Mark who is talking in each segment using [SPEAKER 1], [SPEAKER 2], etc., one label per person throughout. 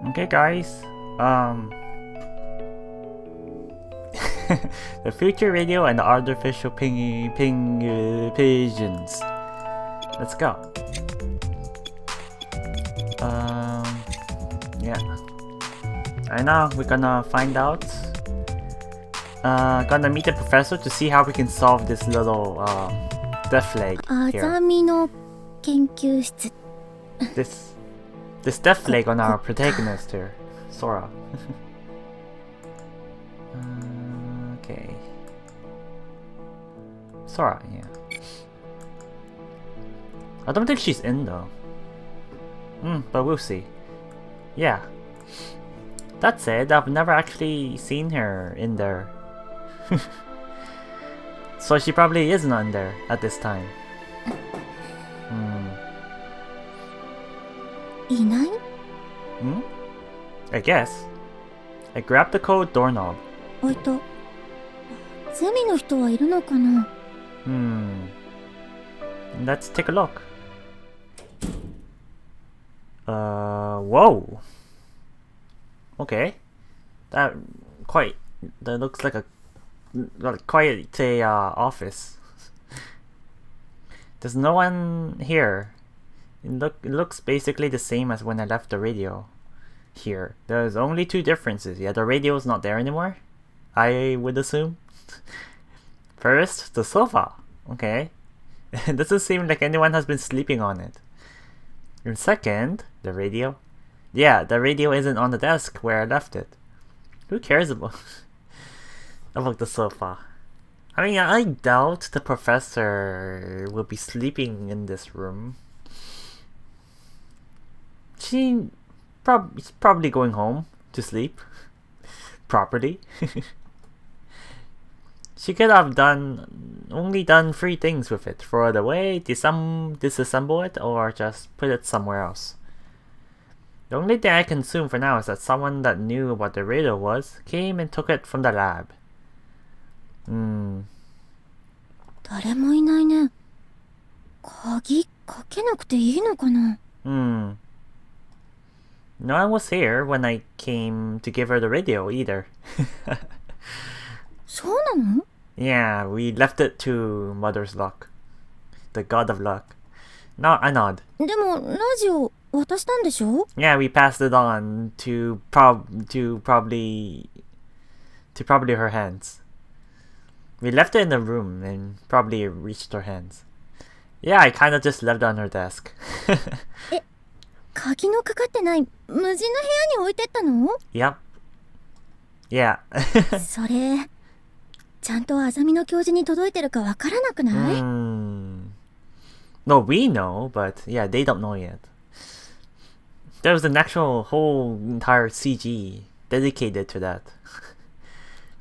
[SPEAKER 1] Okay, guys. The future radio and the artificial pigeons. Let's go. Yeah. Right now, we're gonna find out. Gonna meet the professor to see how we can solve this little death leg here.
[SPEAKER 2] アザミの研究室
[SPEAKER 1] This death leg on our protagonist here, Sora. Okay. Sora, yeah. I don't think she's in though. But we'll see. Yeah. That said, I've never actually seen her in there. So she probably isn't in there at this time.
[SPEAKER 2] いない
[SPEAKER 1] I guess. I grabbed the cold doorknob.
[SPEAKER 2] あいたゼミの人はいるのかな
[SPEAKER 1] Let's take a look. Whoa. Okay. That looks like quite a office. There's no one here. It looks basically the same as when I left the radio here. There's only two differences. Yeah, the radio's not there anymore, I would assume. First, the sofa. Okay. It doesn't seem like anyone has been sleeping on it. And second, the radio. Yeah, the radio isn't on the desk where I left it. Who cares about the sofa? I mean, I doubt the professor will be sleeping in this room. She's probably going home to sleep properly. She could have only done 3 things with it: throw it away, disassemble it, or just put it somewhere else. The only thing I can assume for now is that someone that knew what the radio was came and took it from the lab.
[SPEAKER 2] 誰もいないね鍵かけなくていいのかな
[SPEAKER 1] No one was here when I came to give her the radio either.
[SPEAKER 2] そうなの
[SPEAKER 1] Yeah, we left it to Mother's Luck. The god of luck. No, I nod.
[SPEAKER 2] でもラジオ渡したんでしょ
[SPEAKER 1] Yeah, we passed it on to probably her hands. We left it in the room and probably reached her hands. Yeah, I kinda just left it on her desk.
[SPEAKER 2] え、鍵のかかってない無人の部屋に置いてったの
[SPEAKER 1] Yep. Yeah.
[SPEAKER 2] それちゃんとアザミの教授に届いてるかわからなくない
[SPEAKER 1] No, we know, but yeah, they don't know yet. There was an actual whole entire CG dedicated to that.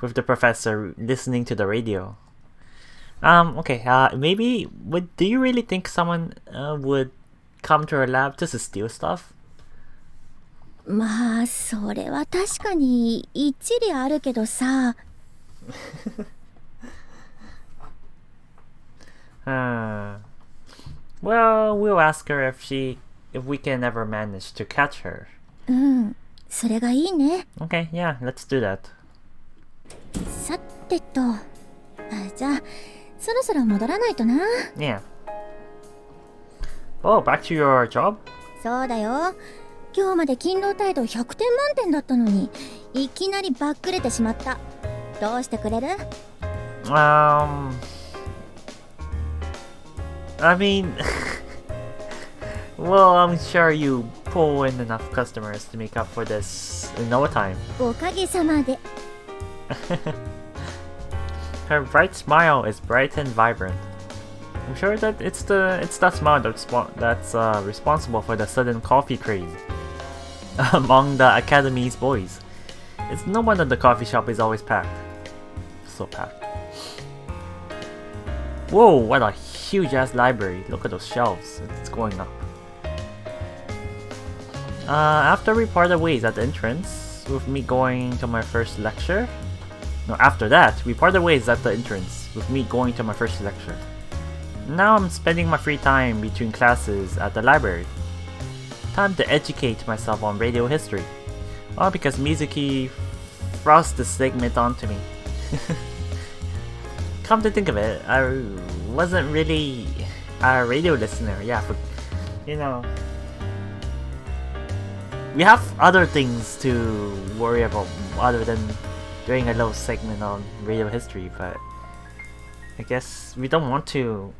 [SPEAKER 1] With the professor listening to the radio. Okay, maybe, do you really think someone would come to our lab just to steal stuff?
[SPEAKER 2] まあそれは確かに一理あるけどさ
[SPEAKER 1] Well, we'll ask her if we can ever manage to catch her.
[SPEAKER 2] それがいいね
[SPEAKER 1] Okay, yeah, let's do that.
[SPEAKER 2] さてとじゃあそろそろ戻らないとな
[SPEAKER 1] Yeah. Oh, back to your job?
[SPEAKER 2] そうだよ今日まで勤労態度100点満点だったのにいきなりバックれてしまったどうしてくれる
[SPEAKER 1] I mean, well, I'm sure you pull in enough customers to make up for this in no time.
[SPEAKER 2] おかげさまで
[SPEAKER 1] Her bright smile is bright and vibrant. I'm sure that it's that smile that's responsible for the sudden coffee craze among the academy's boys. It's no wonder the coffee shop is always packed. So packed. Whoa, what a huge ass library. Look at those shelves. It's going up. After we parted ways at the entrance, with me going to my first lecture. No, after that, we parted ways at the entrance, with me going to my first lecture. Now I'm spending my free time between classes at the library. Time to educate myself on radio history. All because Mizuki thrust the segment onto me. Come to think of it, I wasn't really a radio listener. Yeah, we have other things to worry about other than doing a little segment on radio history, but I guess we don't want to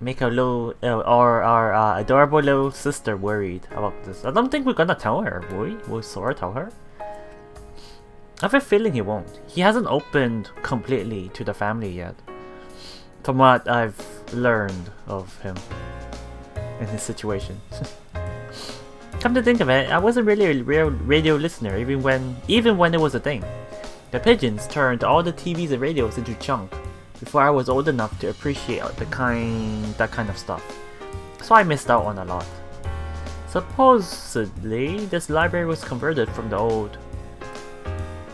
[SPEAKER 1] make a little or our adorable little sister worried about this. I don't think we're gonna tell her, will we? Will Sora tell her? I have a feeling he won't. He hasn't opened completely to the family yet, from what I've learned of him in his situation. Come to think of it, I wasn't really a real radio listener even when it was a thing. The Pigeons turned all the TVs and radios into junk before I was old enough to appreciate that kind of stuff. So I missed out on a lot. Supposedly, this library was converted from the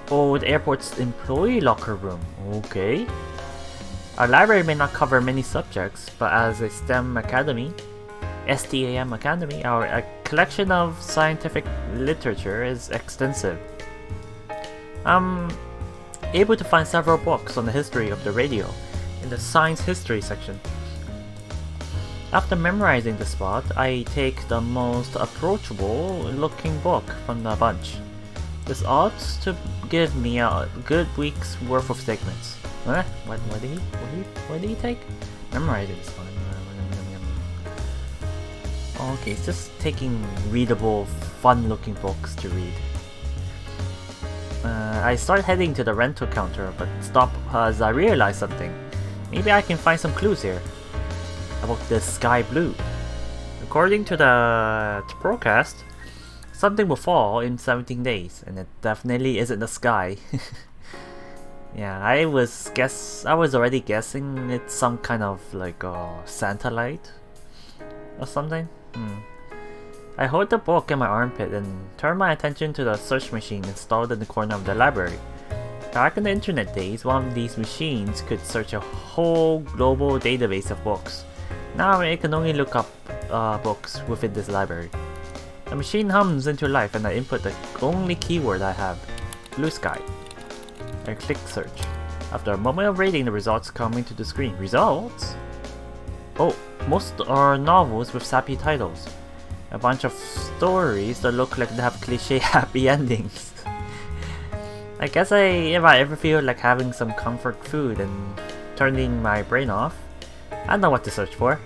[SPEAKER 1] old airport's employee locker room. Okay. Our library may not cover many subjects, but as a STEM academy, our collection of scientific literature is extensive. I'm able to find several books on the history of the radio in the science history section. After memorizing the spot, I take the most approachable looking book from the bunch. This ought to give me a good week's worth of segments. What did he take? Memorizing this one. Okay, it's just taking readable, fun-looking books to read. I start heading to the rental counter, but stop as I realize something. Maybe I can find some clues here about the sky blue. According to the broadcast, something will fall in 17 days, and it definitely isn't the sky. Yeah, I was already guessing it's some kind of like a satellite or something. I hold the book in my armpit and turn my attention to the search machine installed in the corner of the library. Back in the internet days, one of these machines could search a whole global database of books. Now it can only look up books within this library. The machine hums into life and I input the only keyword I have, blue sky. I click search. After a moment of reading, the results come into the screen. Results? Oh, most are novels with sappy titles. A bunch of stories that look like they have cliche happy endings. I guess if I ever feel like having some comfort food and turning my brain off, I know what to search for.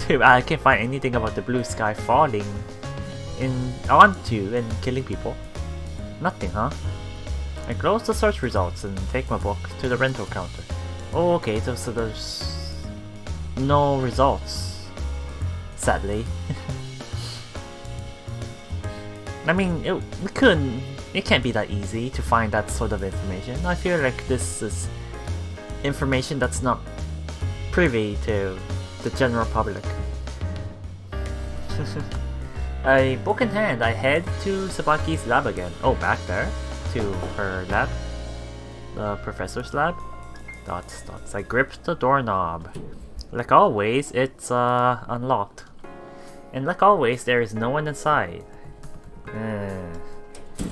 [SPEAKER 1] I can't find anything about the blue sky falling onto and killing people. Nothing, huh? I close the search results and take my book to the rental counter. Oh, okay, so there's no results, sadly. I mean, it can't be that easy to find that sort of information. I feel like this is information that's not privy to the general public. A book in hand, I head to Sabaki's lab again. Oh, back there? To her lab? The professor's lab? Dots. I grip the doorknob. Like always, it's unlocked. And like always, there is no one inside.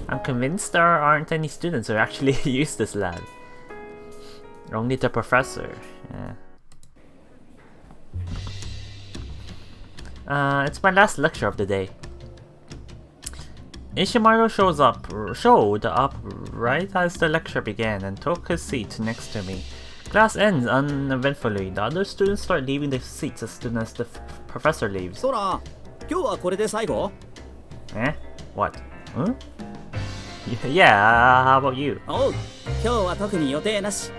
[SPEAKER 1] I'm convinced there aren't any students who actually use this lab. Only the professor. It's my last lecture of the day. Ishimaru showed up right as the lecture began and took his seat next to me. Class ends uneventfully. The other students start leaving their seats as soon as the professor leaves.
[SPEAKER 3] Sora, 今日はこれで最後?
[SPEAKER 1] What? Huh? Yeah, how about you?
[SPEAKER 3] おう、今日は特に予定なし.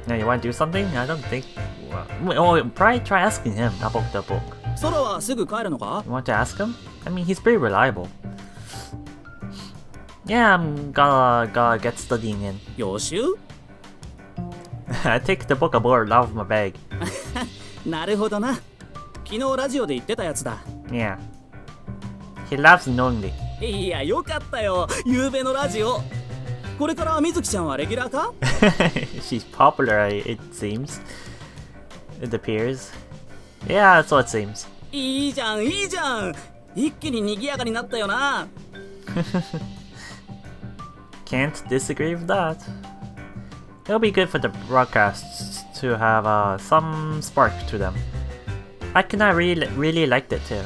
[SPEAKER 1] Now you want to do something? I don't think... probably try asking him about the book.
[SPEAKER 3] ソラはすぐ帰るのか?
[SPEAKER 1] You want to ask him? I mean, he's pretty reliable. Yeah, I'm gonna get studying in.
[SPEAKER 3] 予習?
[SPEAKER 1] I take the book aboard out of my bag.
[SPEAKER 3] なるほどな。昨日ラジオで言ってたやつだ。
[SPEAKER 1] Yeah. He laughs knowingly.
[SPEAKER 3] いや、よかったよ。ゆうべのラジオ。これからみずきちゃんはレギュラーか?
[SPEAKER 1] She's popular, it seems. It appears. Yeah, that's what it seems.
[SPEAKER 3] いいじゃん。一気に賑やかになったよな。
[SPEAKER 1] Can't disagree with that. It'll be good for the broadcasts to have some spark to them. I really liked it too.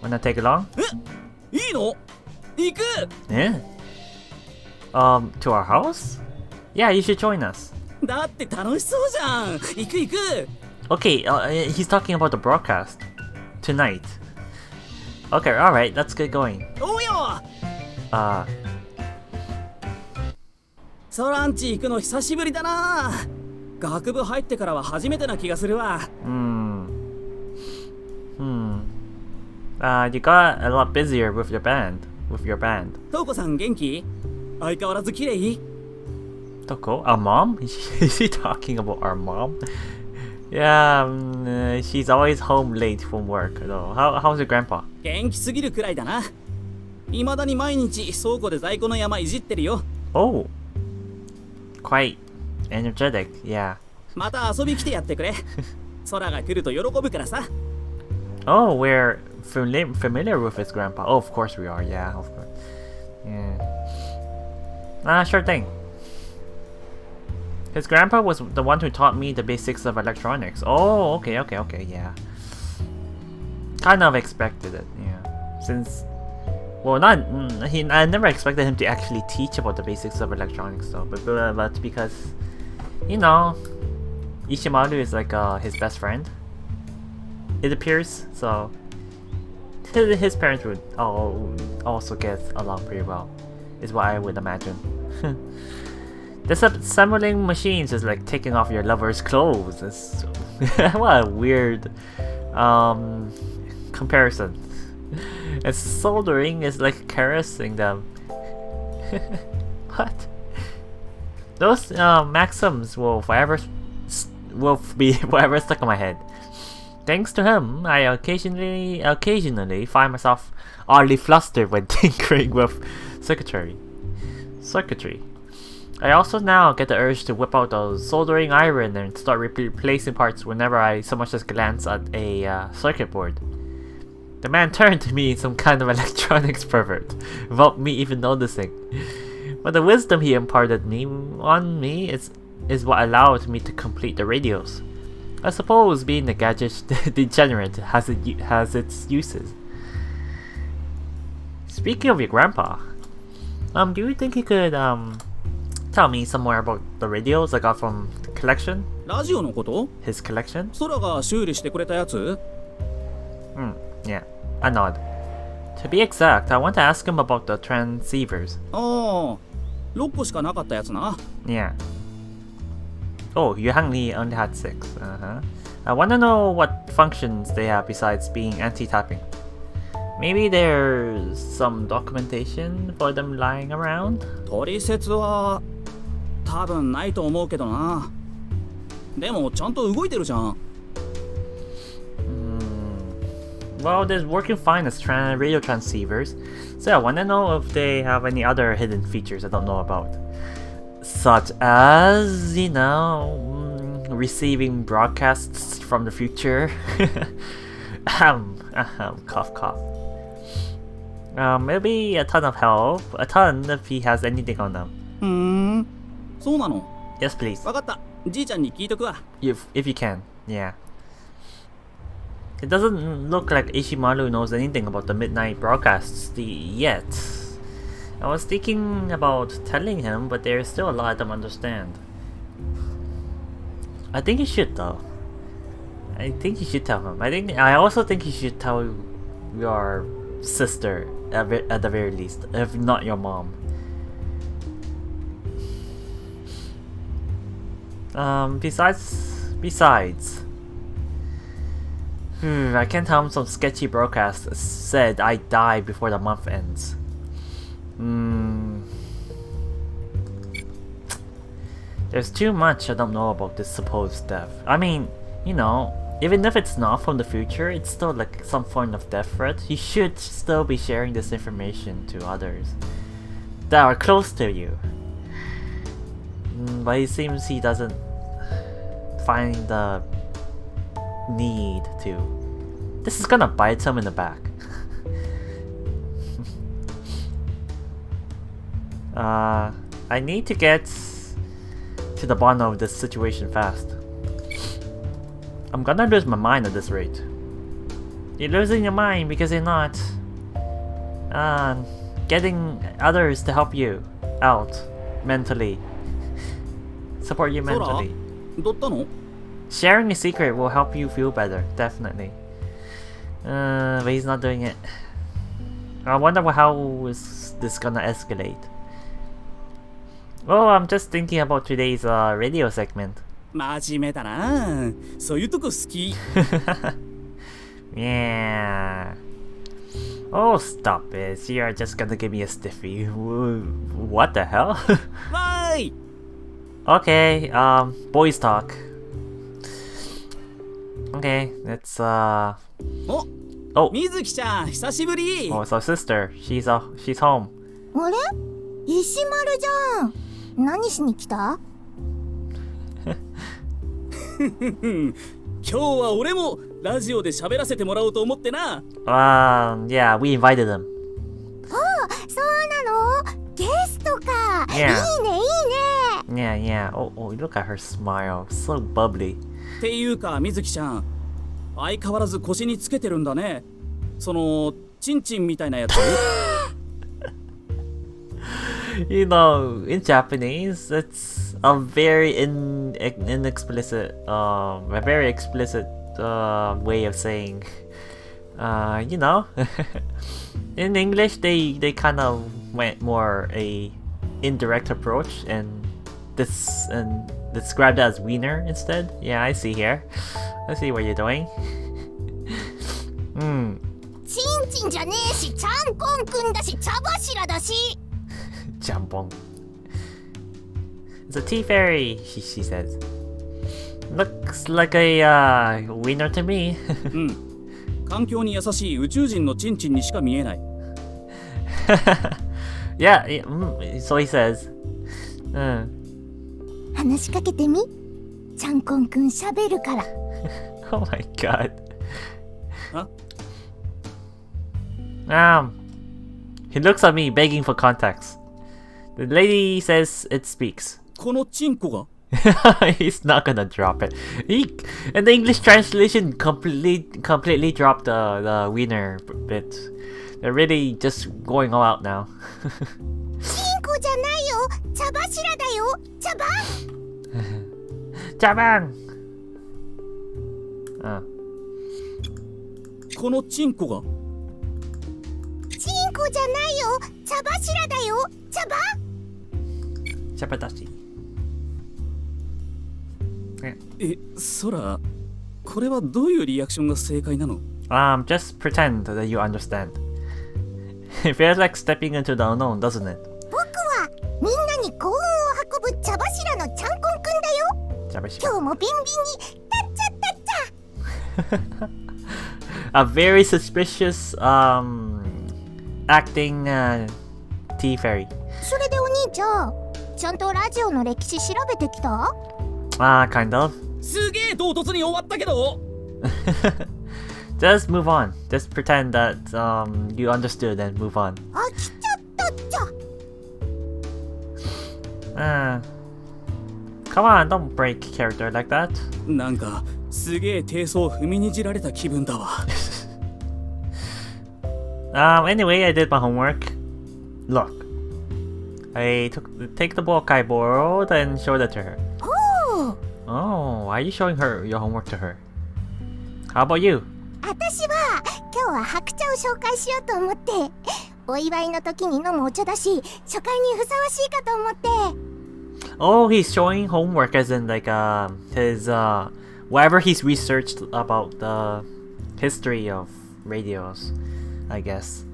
[SPEAKER 1] Wanna take along?
[SPEAKER 3] いいの？行く！
[SPEAKER 1] Yeah. To our house? Yeah, you should join us.
[SPEAKER 3] だって楽しそうじゃん。行く行く。
[SPEAKER 1] Okay, he's talking about the broadcast tonight. Okay, alright, let's get going.
[SPEAKER 3] おうよ。ソランチ行くの久しぶりだな。学部入ってからは初めてな気がするわ。
[SPEAKER 1] You got a lot busier with your band.
[SPEAKER 3] トウコさん元気？相変わらず綺麗？
[SPEAKER 1] Toko? Our mom? Is he talking about our mom? Yeah, she's always home late from work. How's your grandpa?
[SPEAKER 3] 元気すぎるくらいだな。未だに毎日倉庫で在庫の山いじってるよ。
[SPEAKER 1] Oh, quite energetic, yeah.
[SPEAKER 3] また遊び来てやってくれ。空が来ると喜ぶからさ。
[SPEAKER 1] Oh, we're familiar with his grandpa. Oh, of course we are, yeah, of course. Yeah. Sure thing. His grandpa was the one who taught me the basics of electronics. Oh, okay, yeah. Kind of expected it, yeah. Since, well, I never expected him to actually teach about the basics of electronics, though. But because, you know, Ishimaru is like his best friend, it appears. So his parents would also get along pretty well, is what I would imagine. Disassembling machines is like taking off your lover's clothes. What a weird comparison. And soldering is like caressing them. What? Those maxims will be forever stuck in my head. Thanks to him, I occasionally find myself oddly flustered when tinkering with circuitry. I also now get the urge to whip out a soldering iron and start replacing parts whenever I so much as glance at a circuit board. The man turned to me in some kind of electronics pervert, without me even noticing. But the wisdom he imparted on me is what allowed me to complete the radios. I suppose being a gadget degenerate has its uses. Speaking of your grandpa, do you think you could tell me some more about the radios I got from the collection?
[SPEAKER 3] ラジオのこと？
[SPEAKER 1] His collection?
[SPEAKER 3] 空が修理してくれたやつ？
[SPEAKER 1] Yeah, I nod. To be exact, I want to ask him about the transceivers.
[SPEAKER 3] ああ、6個しかなかったやつな。
[SPEAKER 1] Yeah. Oh, you only had 6. I want to know what functions they have besides being anti-tapping. Maybe there's some documentation for them lying around?
[SPEAKER 3] 取説は多分ないと思うけどな。でもちゃんと動いてるじゃん。
[SPEAKER 1] Well, they're working fine as radio transceivers, so I want to know if they have any other hidden features I don't know about. Such as, you know, receiving broadcasts from the future. Cough. Maybe a ton of help. A ton if he has anything on them.
[SPEAKER 3] そうなの？
[SPEAKER 1] Yes, please.
[SPEAKER 3] わかった。じいちゃんに聞いとくわ。
[SPEAKER 1] If you can, yeah. It doesn't look like Ishimaru knows anything about the midnight broadcasts yet. I was thinking about telling him, but there's still a lot I don't understand. I think you should, though. I think you should tell him. I also think you should tell your sister at the very least, if not your mom. Besides, I can't tell him some sketchy broadcast said I die before the month ends. There's too much I don't know about this supposed death. I mean, you know, even if it's not from the future, it's still like some form of death threat. You should still be sharing this information to others that are close to you. But it seems he doesn't find the need to. This is gonna bite him in the back. I need to get to the bottom of this situation fast. I'm gonna lose my mind at this rate. You're losing your mind because you're not getting others to help you out mentally. Support you mentally.
[SPEAKER 3] どったの？
[SPEAKER 1] Sharing a secret will help you feel better, definitely. But he's not doing it. I wonder how is this gonna escalate. Oh, I'm just thinking about today's radio segment.
[SPEAKER 3] 真面目だな。そういうとこ好き。
[SPEAKER 1] Yeah. Oh, stop it. You're just gonna give me a stiffy. What the hell?
[SPEAKER 3] わーい。
[SPEAKER 1] Okay, boys talk. Okay, let's
[SPEAKER 3] お、
[SPEAKER 1] oh,
[SPEAKER 3] 水木ちゃん久しぶり。
[SPEAKER 1] oh, it's our sister. She's home.
[SPEAKER 2] あれ石丸じゃん。何しに来た？
[SPEAKER 3] 今日は俺もラジオで喋らせてもらおうと思ってな。
[SPEAKER 1] Yeah, we invited him.
[SPEAKER 2] そうなの？ゲストか。
[SPEAKER 1] Yeah.
[SPEAKER 2] いいねいいね。
[SPEAKER 1] Yeah. Oh, look at her smile. So bubbly.
[SPEAKER 3] っていうか水木ちゃん、相変わらず腰につけてるんだね。そのチンチンみたいなやつ。
[SPEAKER 1] You know, in Japanese, it's a very inexplicit, a very explicit way of saying, you know. In English, they kind of went more a indirect approach and described it as wiener instead. Yeah, I see here. I see what you're doing.
[SPEAKER 2] チンチンじゃねえし、ちゃんこんくんだし、茶柱だし。
[SPEAKER 1] Jambon. It's a tea fairy, she says. Looks like a wiener to me.
[SPEAKER 3] うん。環境に優しい宇宙人のチンチンにしか見えない。
[SPEAKER 1] Yeah, so he says.
[SPEAKER 2] 話しかけてみ。ちゃんこんくん喋るから。
[SPEAKER 1] Oh my god.
[SPEAKER 3] あ？
[SPEAKER 1] He looks at me begging for context. The lady says it speaks.
[SPEAKER 3] このチンコが？
[SPEAKER 1] He's not gonna drop it. And the English translation completely dropped the wiener bit. They're really just going all out now.
[SPEAKER 2] チンコじゃないよ。茶柱だよ。茶番。
[SPEAKER 1] Jabang!
[SPEAKER 3] このチンコが？
[SPEAKER 2] チンコじゃないよ。茶柱だよ。茶番。
[SPEAKER 1] Chapadashi.
[SPEAKER 3] そら、これはどういうリアクションが正解なの？
[SPEAKER 1] Just pretend that you understand. It feels like stepping into the unknown, doesn't it?
[SPEAKER 2] 僕はみんなに幸運を運ぶ茶柱のちゃんこんくんだよ。今日もビンビンにタッチャタッチャ。
[SPEAKER 1] A very suspicious acting tea fairy.
[SPEAKER 2] それでお兄ちゃん、ちゃんとラジオの歴史調べてきた？Kind
[SPEAKER 1] of.
[SPEAKER 3] すげえ唐突に終わったけど。
[SPEAKER 1] Just move on. Just pretend that you understood and move on.
[SPEAKER 2] 飽きちゃったっちゃ。
[SPEAKER 1] Come on, don't break character like that.
[SPEAKER 3] なんかすげえ低層踏みにじられた気分だわ。
[SPEAKER 1] Anyway, I did my homework. Look, I take the book I borrowed and showed it to her. Oh, why are you showing her your homework to her? How about you?
[SPEAKER 2] 私は今日は白茶を紹介しようと思って、お祝いの時に飲むお茶だし、初回にふさわしいかと思って。
[SPEAKER 1] Oh, he's showing homework as in like his whatever he's researched about the history of radios, I guess.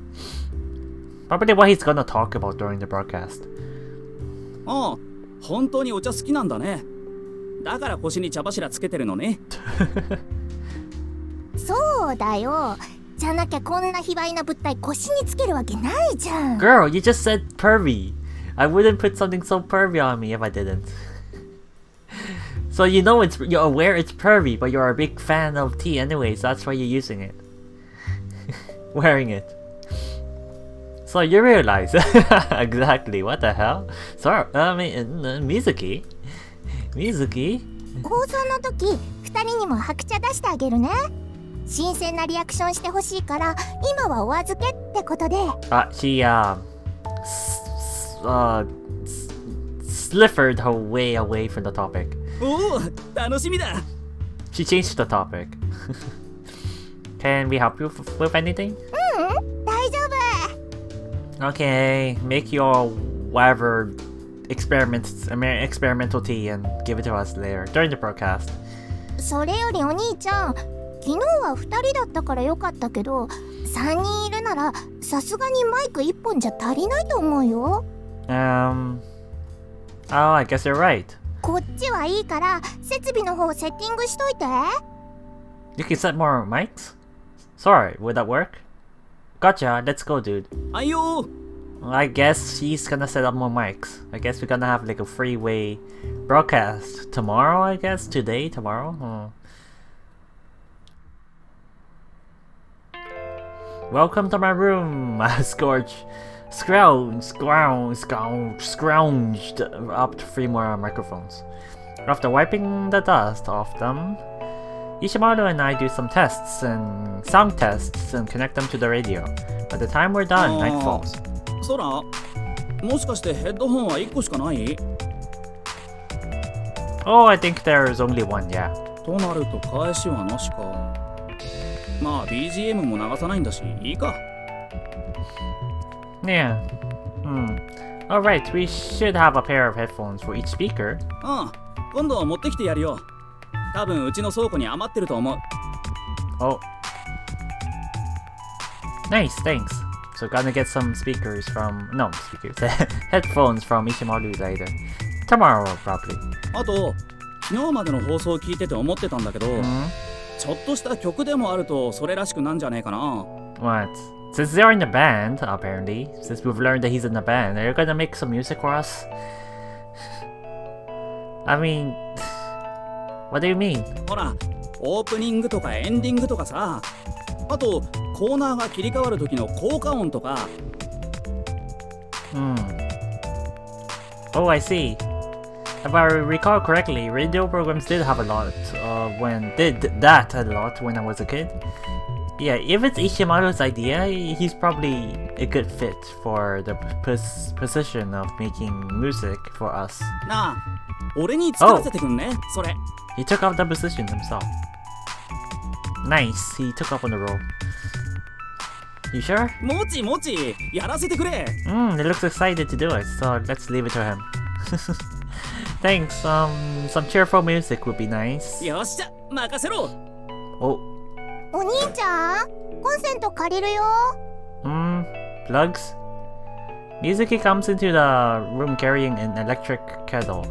[SPEAKER 1] Probably what he's gonna talk about during the broadcast.
[SPEAKER 3] ああ、本当にお茶好きなんだね。だから腰に茶柱つけてるのね。
[SPEAKER 2] そうだよ。じゃなきゃこんな卑猥な物体腰につけるわけないじゃん。
[SPEAKER 1] Girl, you just said pervy. I wouldn't put something so pervy on me if I didn't. So you know you're aware it's pervy, but you're a big fan of tea anyways. That's why you're using it. Wearing it. So you realize exactly what the hell? Sorry, Mizuki?
[SPEAKER 2] 放送の時2人にも白茶出してあげるね。新鮮なリアクションしてほしいから今はお預けってことで。
[SPEAKER 1] She slivered her way away from the topic.
[SPEAKER 3] おお、楽しみだ。
[SPEAKER 1] She changed the topic. Can we help you with anything?
[SPEAKER 2] 大丈夫。
[SPEAKER 1] Okay, make your whatever experimental tea and give it to us later during the broadcast.
[SPEAKER 2] それよりお兄ちゃん、昨日は2人だったからよかったけど、3人いるならさすがにマイク1本じゃ足りないと思うよ。
[SPEAKER 1] Oh, I guess you're right.
[SPEAKER 2] こっちはいいから設備の方セッティングしといて。
[SPEAKER 1] You can set more mics? Sorry, would that work? Gotcha, let's go, dude.
[SPEAKER 3] はいよ。
[SPEAKER 1] I guess she's gonna set up more mics. I guess we're gonna have like a freeway broadcast tomorrow, I guess? Today? Tomorrow? Welcome to my room, scrounged up 3 more microphones. After wiping the dust off them, Ishimaru and I do some tests and sound tests and connect them to the radio. By the time we're done, night falls.
[SPEAKER 3] そら、もしかしてヘッドホンは1個しかない？
[SPEAKER 1] Oh, I think there's only one, yeah.
[SPEAKER 3] となると返しはなしか。まあ BGM も流さないんだし、いいか。
[SPEAKER 1] Yeah. Alright, we should have a pair of headphones for each speaker.
[SPEAKER 3] 今度持ってきてやるよ。多分うちの倉庫に余ってると思う。
[SPEAKER 1] Oh. Nice, thanks. So gonna get some headphones from Ishimaru's later. Tomorrow, probably.
[SPEAKER 3] あと、昨日までの放送を聞いてて思ってたんだけど、ちょっとした曲でもあるとそれらしくなんじゃねえかな。
[SPEAKER 1] What? Since they're in the band, apparently, since we've learned that he's in the band, are you gonna make some music for us? I mean, what do you mean?
[SPEAKER 3] ほら、オープニングとかエンディングとかさ、あとコーナーが切り替わる時の効果音とか。
[SPEAKER 1] Oh, I see. If I recall correctly, radio programs did have a lot when I was a kid. Yeah, if it's Ishimaru's idea, he's probably a good fit for the position of making music for us.
[SPEAKER 3] なあ、俺に作らせてくんね、それ。
[SPEAKER 1] He took up the position himself. Nice, he took up on the role. You sure?
[SPEAKER 3] もち、やらせてくれ。
[SPEAKER 1] He looks excited to do it, so let's leave it to him. Thanks, some cheerful music would be nice.
[SPEAKER 3] よっしゃ、任せろ。
[SPEAKER 1] お
[SPEAKER 2] 兄ちゃん、コンセント借りるよ。
[SPEAKER 1] Plugs? Mizuki comes into the room carrying an electric kettle.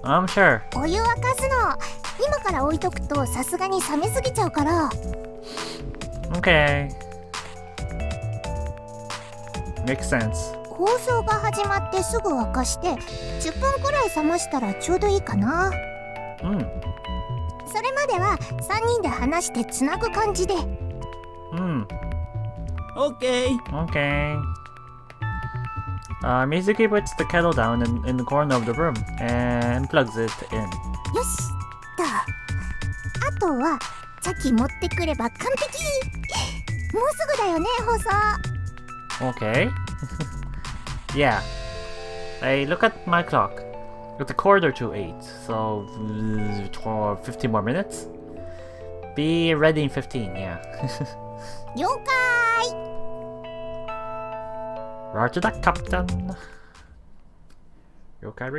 [SPEAKER 1] Sure.
[SPEAKER 2] お湯沸かすの。今から置いとくとさすがに冷めすぎちゃうから。
[SPEAKER 1] Okay. Makes sense.
[SPEAKER 2] 放送が始まってすぐ沸かして10分くらい冷ましたらちょうどいいかな。それまでは3人で話してつなぐ感じで。
[SPEAKER 3] OK。
[SPEAKER 1] Mizuki puts the kettle down in the corner of the room and plugs it in.
[SPEAKER 2] よしと。あとはチャキ持ってくれば完璧。もうすぐだよね、放送。
[SPEAKER 1] Okay. Yeah. I look at my clock. It's a quarter to 8, so 15 more minutes. Be ready in 15, yeah.
[SPEAKER 2] 了解。
[SPEAKER 1] Roger that, Captain. 了解。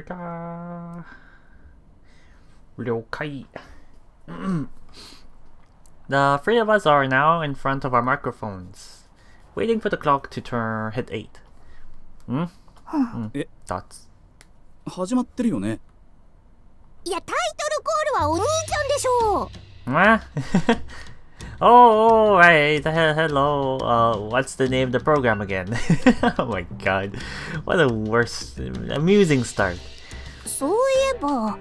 [SPEAKER 1] The three of us are now in front of our microphones, waiting for the clock to hit 8. Thoughts?
[SPEAKER 3] 始まってるよね。
[SPEAKER 2] いや、タイトルコールはお兄ちゃんでしょう。
[SPEAKER 1] Oh, right. Hello. What's the name of the program again? Oh my god. What a worst, amusing start.
[SPEAKER 2] そういえば。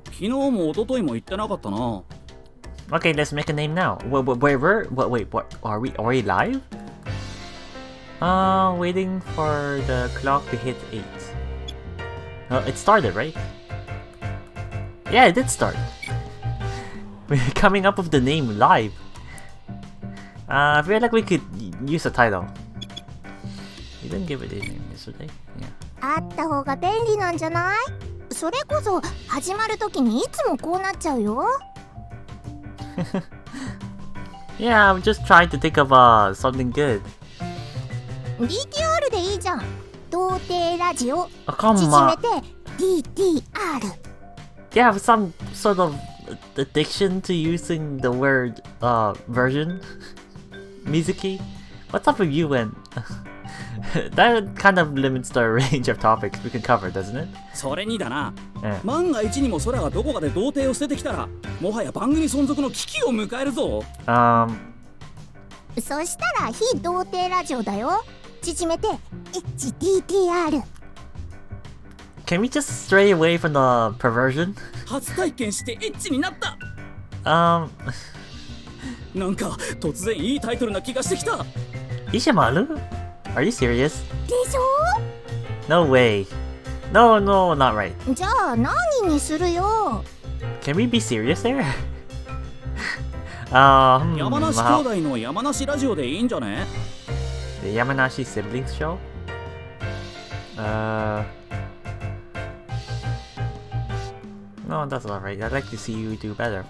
[SPEAKER 3] 昨日も一昨日も言ってなかったな。
[SPEAKER 1] Okay, let's make a name now. Wait, what? Are we live? Waiting for the clock to hit 8. It started, right? Yeah, it did start. We're coming up with the name live. I feel like we could use a title. You didn't give it a name yesterday? Yeah.
[SPEAKER 2] あった方が便利なんじゃない？それこそ始まるときにいつもこうなっちゃうよ。
[SPEAKER 1] Yeah, I'm just trying to think of something good.
[SPEAKER 2] DTR でいいじゃん。童貞ラジオ。
[SPEAKER 1] Come
[SPEAKER 2] 縮
[SPEAKER 1] on.
[SPEAKER 2] めて DTR。Do
[SPEAKER 1] you have some sort of addiction to using the word version? Mizuki? What's up with you and that kind of limits the range of topics we can cover, doesn't it?
[SPEAKER 3] それにだな、万が一にも空がどこかで童貞を捨ててきたら、もはや番組存続の危機を迎えるぞ。
[SPEAKER 2] そしたら非童貞ラジオだよ。縮めて HDTR。
[SPEAKER 1] Can we just stray away from the perversion?
[SPEAKER 3] 初体験してエッチになった。なんか突然いいタイトルな気がしてきた。
[SPEAKER 1] Ishimaru? Are you serious?
[SPEAKER 2] でしょ？
[SPEAKER 1] No way. No, not right.
[SPEAKER 2] じゃあ何にするよ。
[SPEAKER 1] Can we be serious there?
[SPEAKER 3] 山梨兄弟の山梨ラジオでいいんじゃね？
[SPEAKER 1] The Yamanashi Siblings Show? No, that's alright. I'd like to see you do better.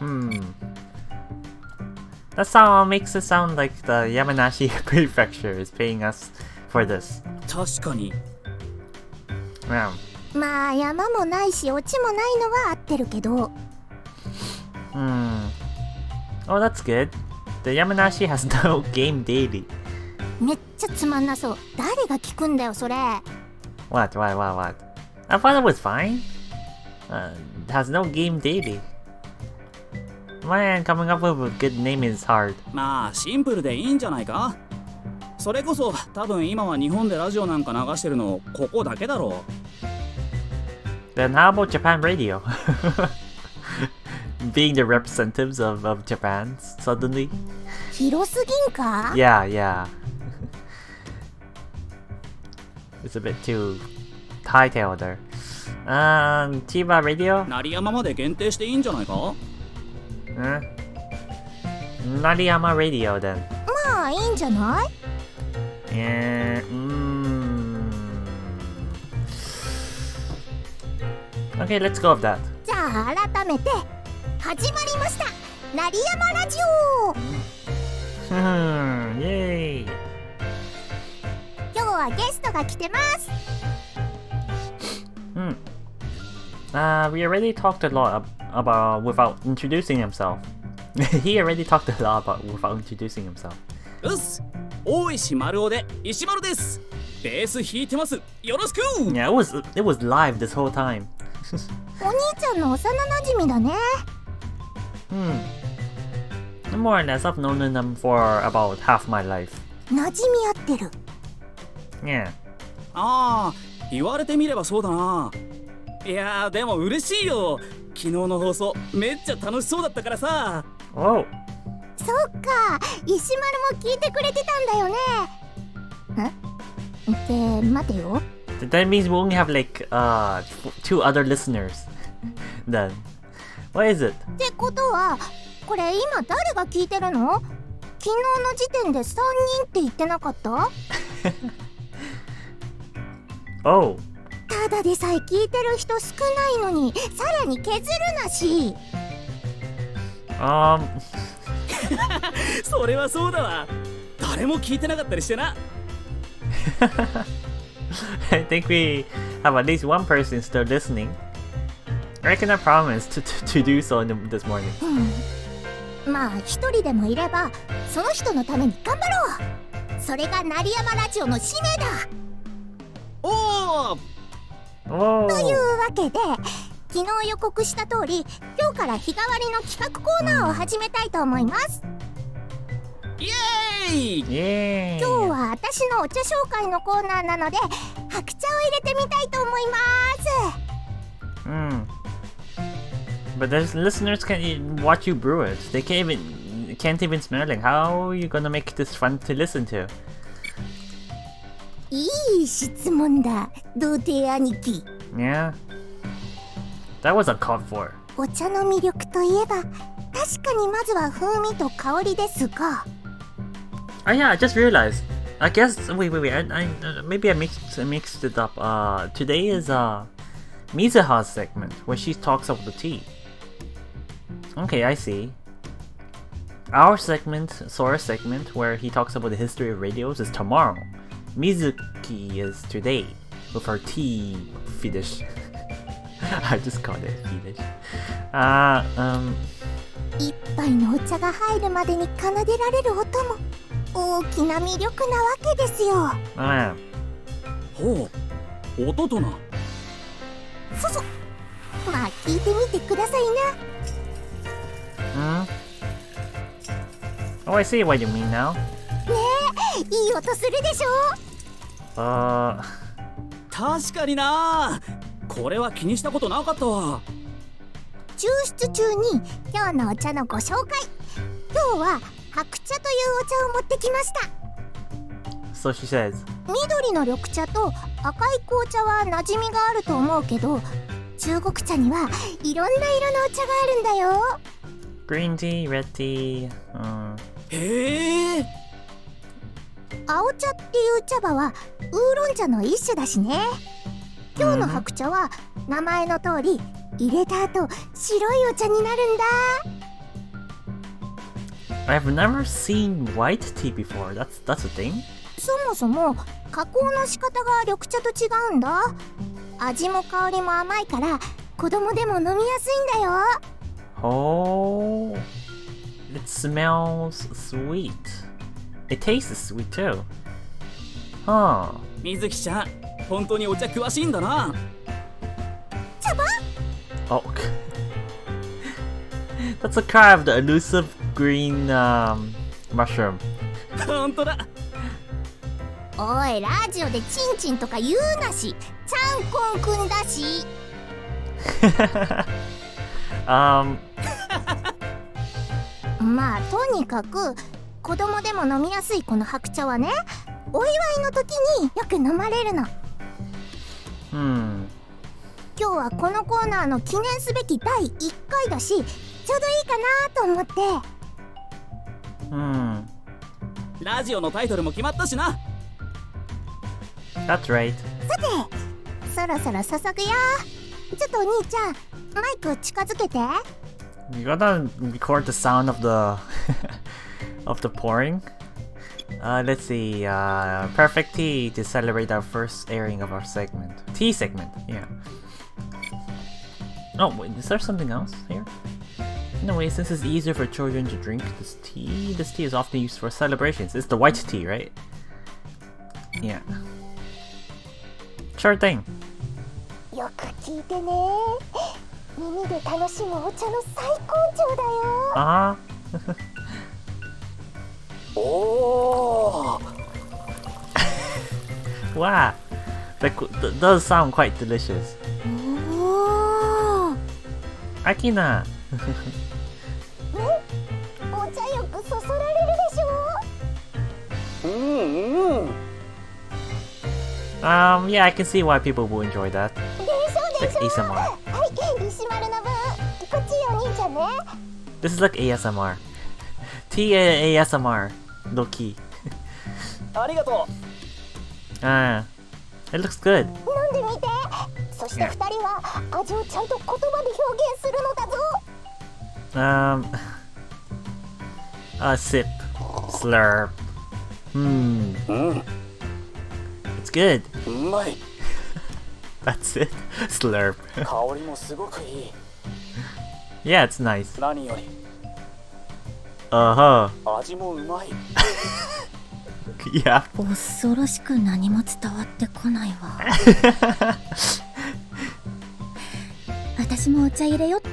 [SPEAKER 1] That sound makes it sound like the Yamanashi Prefecture is paying us for this.
[SPEAKER 3] 確かに。
[SPEAKER 1] Yeah.
[SPEAKER 2] まあ山もないしオチもないのは合ってるけど。
[SPEAKER 1] Oh, that's good. The Yamanashi has no game daily.
[SPEAKER 2] めっちゃつまんなそう。誰が聞くんだよそれ。
[SPEAKER 1] What? I thought it was fine. It has no game daily. Man, coming up with a good name is hard.
[SPEAKER 3] まあシンプルでいいんじゃないか。それこそ多分今は日本でラジオなんか流してるのここだけだろう。
[SPEAKER 1] Then how about Japan Radio? Being the representatives of Japan suddenly?
[SPEAKER 2] 広すぎんか？
[SPEAKER 1] Yeah. It's a bit too hightail there. Chiba Radio?
[SPEAKER 3] 成山まで限定していいんじゃないか？
[SPEAKER 1] Nariyama Radio then.
[SPEAKER 2] まあいいんじゃない？
[SPEAKER 1] Okay, let's go with that.
[SPEAKER 2] じゃあ改めて始まりました成山ラジオ。
[SPEAKER 1] Yay!
[SPEAKER 2] 今日はゲストが来てます。
[SPEAKER 1] We already talked a lot about without introducing himself. He already talked a lot about without introducing himself.
[SPEAKER 3] うっす、大石丸尾で石丸です。ベース弾いてます。よろしく。
[SPEAKER 1] Yeah, it was live this whole time.
[SPEAKER 2] お兄ちゃんの幼馴染だね。
[SPEAKER 1] More or less, I've known them for about half my life.
[SPEAKER 2] 馴染み合ってる。
[SPEAKER 1] Yeah.
[SPEAKER 3] ああ、言われてみればそうだな。いやーでも嬉しいよ。昨日の放送めっちゃ楽しそうだったからさ。
[SPEAKER 1] Oh.
[SPEAKER 2] そっか、石丸も聞いてくれてたんだよね。って待てよ。
[SPEAKER 1] That means we only have like 2 other listeners. Then what is it?
[SPEAKER 2] ってことはこれ今誰が聞いてるの？昨日の時点で3人って言ってなかった？
[SPEAKER 1] Oh.
[SPEAKER 2] ただでさえ聞いてる人少ないのにさらに削るなし。
[SPEAKER 3] それはそうだわ。誰も聞いてなかったりしてな。
[SPEAKER 1] I think we have at least one person still listening. I can promise to do so this morning.
[SPEAKER 2] まあ一人でもいればその人のために頑張ろう。それが成山ラジオの使命だ。
[SPEAKER 3] おー。
[SPEAKER 2] というわけで昨日予告した通り今日から日替わりの企画コーナーを始めたいと思います。
[SPEAKER 3] イエーイ。
[SPEAKER 2] 今日は私のお茶紹介のコーナーなので白茶を入れてみたいと思います。
[SPEAKER 1] But the listeners can't watch you brew it. They can't even smell it. How are you gonna make this fun to listen to?
[SPEAKER 2] いい質問だ、童貞兄貴。
[SPEAKER 1] Yeah, that was uncalled for.
[SPEAKER 2] お茶の魅力といえば、確かにまずは風味と香りですが。
[SPEAKER 1] Oh yeah, I just realized. I guess wait. Maybe I mixed it up. Today is Mizuha's segment where she talks about the tea. Okay, I see. Our segment, Sora's segment, where he talks about the history of radios, is tomorrow. Mizuki is today with her tea fetish. I just called it fetish.
[SPEAKER 2] 一杯のお茶が入るまでに奏でられる音も大きな魅力なわけですよ。
[SPEAKER 3] ほう、音とな。
[SPEAKER 2] そう。まあ聞いてみてくださいな。
[SPEAKER 1] Oh, I see what you mean now.
[SPEAKER 2] ねえ、いい音するでしょ。
[SPEAKER 3] 確かにな。これは気にしたことなかったわ。
[SPEAKER 2] 抽出中に今日のお茶のご紹介。今日は白茶というお茶を持ってきました。
[SPEAKER 1] So she says.
[SPEAKER 2] 緑の緑茶と赤い紅茶は馴染みがあると思うけど、中国茶にはいろんな色のお茶があるんだよ。
[SPEAKER 1] Green tea, red tea.
[SPEAKER 3] へえ。
[SPEAKER 2] 青茶っていう茶葉はウーロン茶の一種だしね。今日の白茶は名前の通り入れた後白いお茶になるんだ。
[SPEAKER 1] I've never seen white tea before. That's a thing?
[SPEAKER 2] そもそも加工の仕方が緑茶と違うんだ。味も香りも甘いから子供でも飲みやすいんだよ。
[SPEAKER 1] Oh, it smells sweet. It tastes sweet too. Huh.
[SPEAKER 3] 水木ちゃん、本当にお茶詳しいんだな。
[SPEAKER 2] 茶葉？
[SPEAKER 1] Oh. That's a carved elusive green mushroom.
[SPEAKER 3] 本当だ。
[SPEAKER 2] おい、ラジオでチンチンとか言うなし。ちゃんこんくんだし。まあとにかく子供でも飲みやすいこの白茶はね、お祝いの時によく飲まれるの。今日はこのコーナーの記念すべき第1回だし、ちょうどいいかなと思って。
[SPEAKER 3] ラジオのタイトルも決まったしな。
[SPEAKER 1] That's right.
[SPEAKER 2] さて、そろそろ注ぐよ。ちょっとお兄ちゃん、マイク近づけて。
[SPEAKER 1] You gotta record the sound of the of the pouring. Let's see. Perfect tea to celebrate our first airing of our segment. Tea segment. Yeah. Oh wait, is there something else here? No way. Since it's easier for children to drink this tea is often used for celebrations. It's the white tea, right? Yeah. Sure thing.
[SPEAKER 2] よく聞いてね。耳で楽しむお茶の最高潮だよ。
[SPEAKER 3] おー。
[SPEAKER 1] Wow. That does sound quite delicious.
[SPEAKER 2] おー。
[SPEAKER 1] Akina.
[SPEAKER 2] ね、お茶よくそそられるでしょ。
[SPEAKER 1] Yeah, I can see why people will enjoy that.
[SPEAKER 2] でしょでしょ。
[SPEAKER 1] ASMR.
[SPEAKER 2] はい、石丸の分、こっちよお兄ちゃんね。
[SPEAKER 1] This is like ASMR. Tea ASMR. Low key.
[SPEAKER 3] ありがとう。
[SPEAKER 1] It looks good.
[SPEAKER 2] 飲んでみて。そして二人は味をちゃんと言葉で表現するのだぞ。
[SPEAKER 1] Sip. Slurp. It's good.
[SPEAKER 3] うまい。
[SPEAKER 1] That's it. Slurp.
[SPEAKER 3] 香りもすごくいい。
[SPEAKER 1] Yeah, it's nice.
[SPEAKER 3] 何より。味もうまい。
[SPEAKER 1] Yeah.
[SPEAKER 2] 恐ろしく何も伝わってこないわ。私もお茶入れよっと。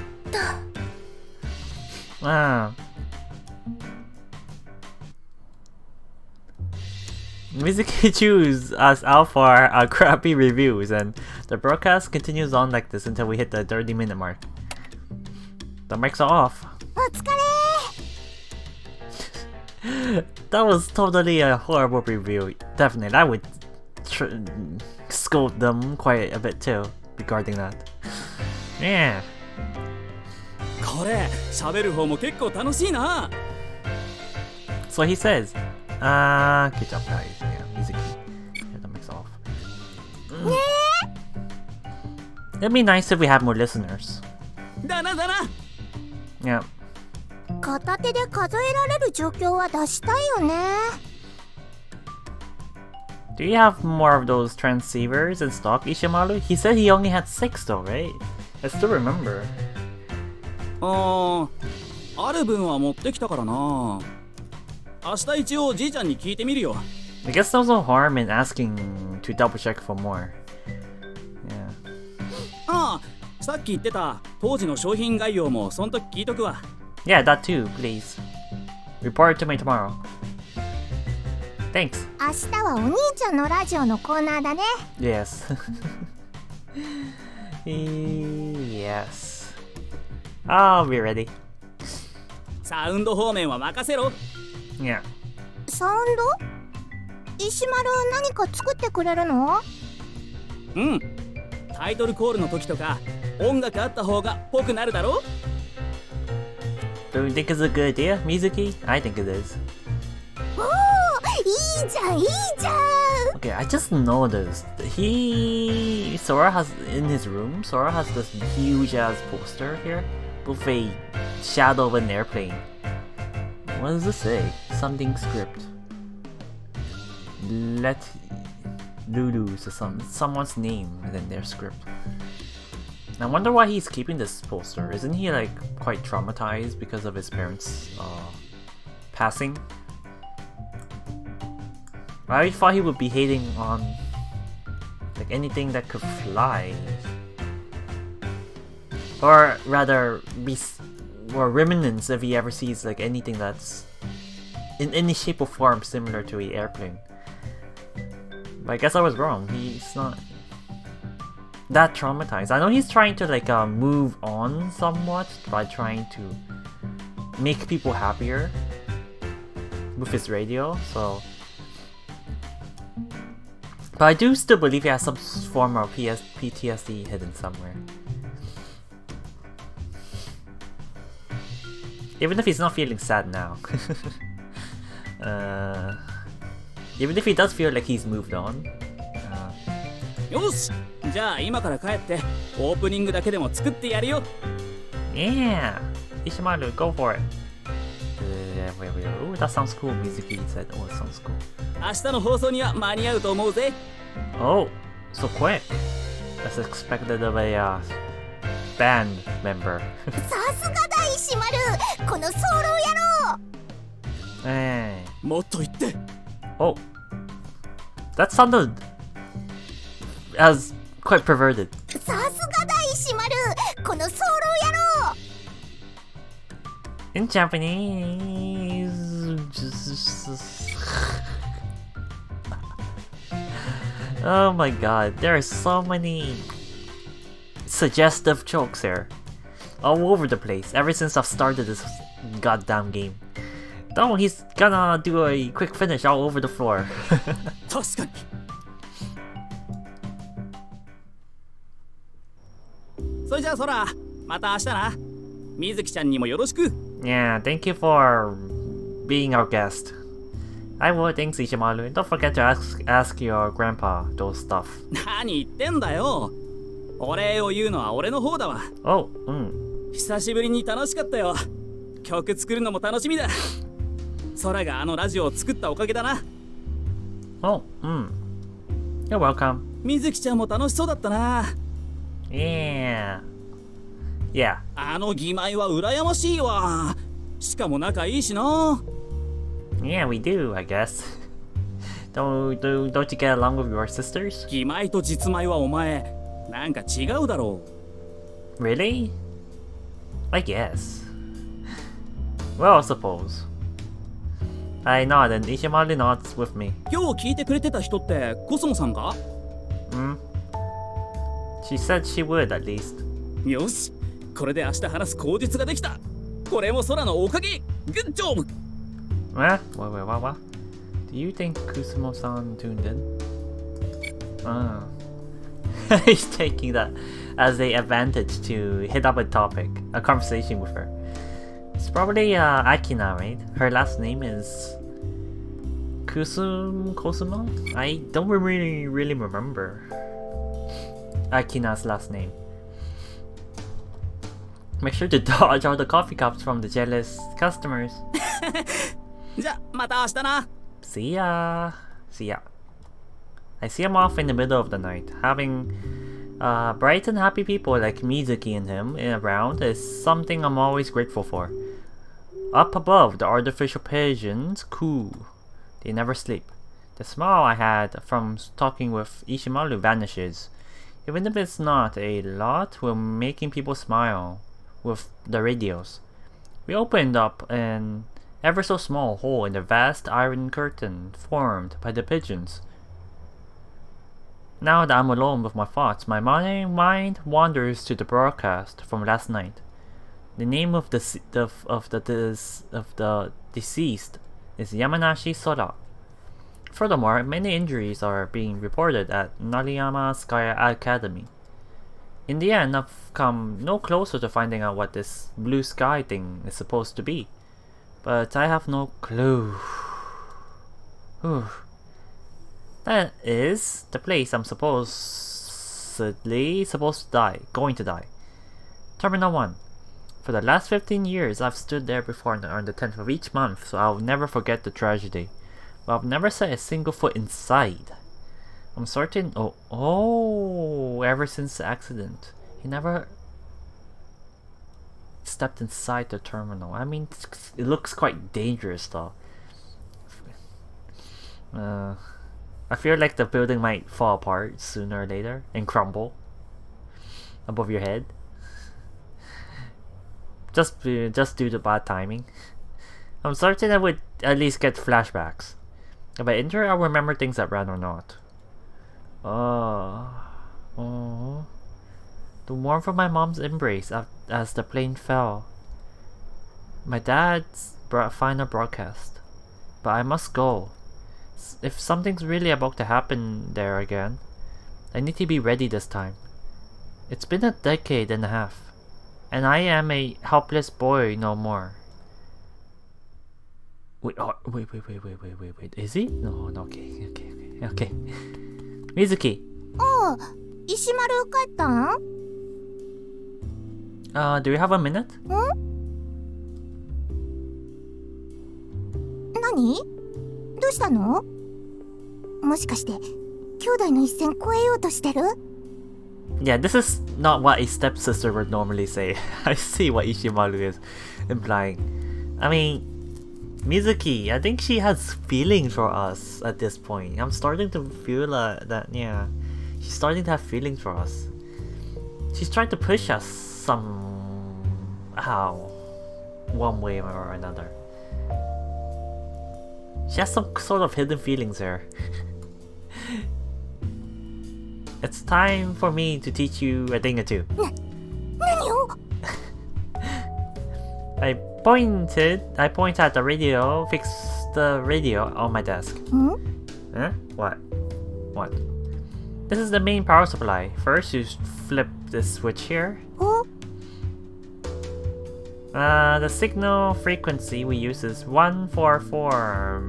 [SPEAKER 1] Mizuki chews us out for our crappy reviews, and the broadcast continues on like this until we hit the 30-minute mark. The mics are off.
[SPEAKER 2] お疲れ。
[SPEAKER 1] That was totally a horrible review. Definitely, I would scold them quite a bit too regarding that. Yeah.
[SPEAKER 3] これ喋る方も結構楽しいな。
[SPEAKER 1] So he says, good job guys. Yeah, music. Get the mix off. It'd be nice if we had more listeners.
[SPEAKER 3] だなだな。
[SPEAKER 1] Yeah.
[SPEAKER 2] 片手で数えられる状況は出したいよね。
[SPEAKER 1] Do you have more of those transceivers in stock, Ishimaru? He said he only had 6 though, right? I still remember.
[SPEAKER 3] ある分は持ってきたからな。明日一応じいちゃんに聞いてみるよ。
[SPEAKER 1] I guess there's no harm in asking to double check for more. Yeah.
[SPEAKER 3] さっき言ってた当時の商品概要もその時聞いとくわ。
[SPEAKER 1] Yeah, that too, please. Report to me tomorrow. Thanks.
[SPEAKER 2] 明日はお兄ちゃんのラジオのコーナーだね。
[SPEAKER 1] Yes. Yes. I'll be ready.
[SPEAKER 3] サウンド方面は任せろ。
[SPEAKER 1] Yeah.
[SPEAKER 2] サウンド？石丸何か作ってくれるの？
[SPEAKER 3] うん。タイトルコールの時とか音楽あった方がぽくなるだろ。
[SPEAKER 1] Do you think it's a good idea, Mizuki? I think it is.
[SPEAKER 2] おー、いいじゃんいいじゃん。
[SPEAKER 1] Okay, I just noticed Sora has in his room. Sora has this huge ass poster here with a shadow of an airplane. What does this say? Something script. Let Lulu to someone's name within their script. I wonder why he's keeping this poster. Isn't he like quite traumatized because of his parents' passing? I thought he would be hating on like anything that could fly, or rather, be or remnants if he ever sees like anything that's in any shape or form similar to an airplane. But I guess I was wrong. He's not that traumatized. I know he's trying to like move on somewhat by trying to make people happier with his radio. So. But I do still believe he has some form of PTSD hidden somewhere. Even if he's not feeling sad now. Even if he does feel like he's moved on.
[SPEAKER 3] よし、じゃあ今から帰ってオープニングだけでも作ってやるよ。
[SPEAKER 1] Yeah! Ishimaru, go for it. Wait. Ooh, that sounds cool. Mizuki said, oh, it sounds cool.
[SPEAKER 3] 明日の放送には間に合うと思うぜ。
[SPEAKER 1] Oh, so quick. As expected of a band member.
[SPEAKER 2] さすがだ石丸、このソロ野郎。
[SPEAKER 1] Hey.
[SPEAKER 3] もっと言って。
[SPEAKER 1] Oh, that sounded as quite perverted.
[SPEAKER 2] さすがだ石丸、このソロ野郎。
[SPEAKER 1] In Japanese, oh my god, there are so many suggestive jokes here. All over the place, ever since I've started this goddamn game. Oh, he's gonna do a quick finish all over the floor.
[SPEAKER 3] 確かに。それじゃあソラ、また明日な。みずきちゃんにもよろしく。
[SPEAKER 1] Yeah, thank you for being our guest. I will, thanks Ishimaru. And don't forget to ask your grandpa those stuff.
[SPEAKER 3] 何言ってんだよ。お礼を言うのは俺の方だわ。
[SPEAKER 1] Oh,
[SPEAKER 3] 久しぶりに楽しかったよ。曲作るのも楽しみだ。空があのラジオを作ったおかげだな。
[SPEAKER 1] Oh, You're welcome.
[SPEAKER 3] みずきちゃんも楽しそうだったな。
[SPEAKER 1] Yeah.
[SPEAKER 3] あの義妹は羨ましいわ。しかも仲いいしな。
[SPEAKER 1] Yeah, we do, I guess. Don't you get along with your sisters?
[SPEAKER 3] 義妹と実妹はお前、なんか違うだろ
[SPEAKER 1] う。Really? I guess. Well, I suppose. I nod and Ishimaru nods with me.
[SPEAKER 3] 今日聞いてくれてた人ってコスモさんか？
[SPEAKER 1] She said she would at least.
[SPEAKER 3] よし、これで明日話す口実ができた。これも空のおかげ。グッジョブ。
[SPEAKER 1] What? Do you think Kusumo-san tuned in? Oh. He's taking that as a advantage to hit up a topic, a conversation with her. It's probably Akina, right? Her last name is Kosuma? I don't really remember Akina's last name. Make sure to dodge all the coffee cups from the jealous customers.
[SPEAKER 3] じゃ、また明日な。
[SPEAKER 1] See ya. See ya. I see him off in the middle of the night. Having bright and happy people like Mizuki and him around is something I'm always grateful for. Up above, the artificial pigeons coo. They never sleep. The smile I had from talking with Ishimaru vanishes. Even if it's not a lot, we're making people smile with the radios. We opened up an ever so small hole in the vast iron curtain formed by the pigeons. Now that I'm alone with my thoughts, my mind wanders to the broadcast from last night. The name of the deceased is Yamanashi Sora. Furthermore, many injuries are being reported at Nariyama Sky Academy. In the end, I've come no closer to finding out what this blue sky thing is supposed to be. But I have no clue. Whew. That is the place I'm going to die. Terminal 1. For the last 15 years, I've stood there before on the 10th of each month, so I'll never forget the tragedy. But I've never set a single foot inside. I'm certain. Ever since the accident, he never stepped inside the terminal. I mean, it looks quite dangerous though. I feel like the building might fall apart sooner or later and crumble above your head. Just due to bad timing. I'm certain I would at least get flashbacks. If I enter, I'll remember things that ran or not. The warmth of my mom's embrace as the plane fell. My dad's final broadcast. But I must go. If something's really about to happen there again, I need to be ready this time. It's been a decade and a half, and I am a helpless boy no more. Wait, is he? No, okay. Mizuki.
[SPEAKER 2] おう、石丸帰ったん？
[SPEAKER 1] Do you have a minute?
[SPEAKER 2] 何？どうしたの？もしかして兄弟の一線越えようとしてる？
[SPEAKER 1] Yeah, this is not what a stepsister would normally say. I see what Ishimaru is implying. I mean, Mizuki, I think she has feelings for us at this point. I'm starting to feel that, yeah, she's starting to have feelings for us. She's trying to push us somehow, one way or another. She has some sort of hidden feelings here. It's time for me to teach you a thing or two.
[SPEAKER 2] 何を？
[SPEAKER 1] I point at the radio, fix the radio on my desk. Huh? What? This is the main power supply. First, you flip this switch here. The signal frequency we use is 144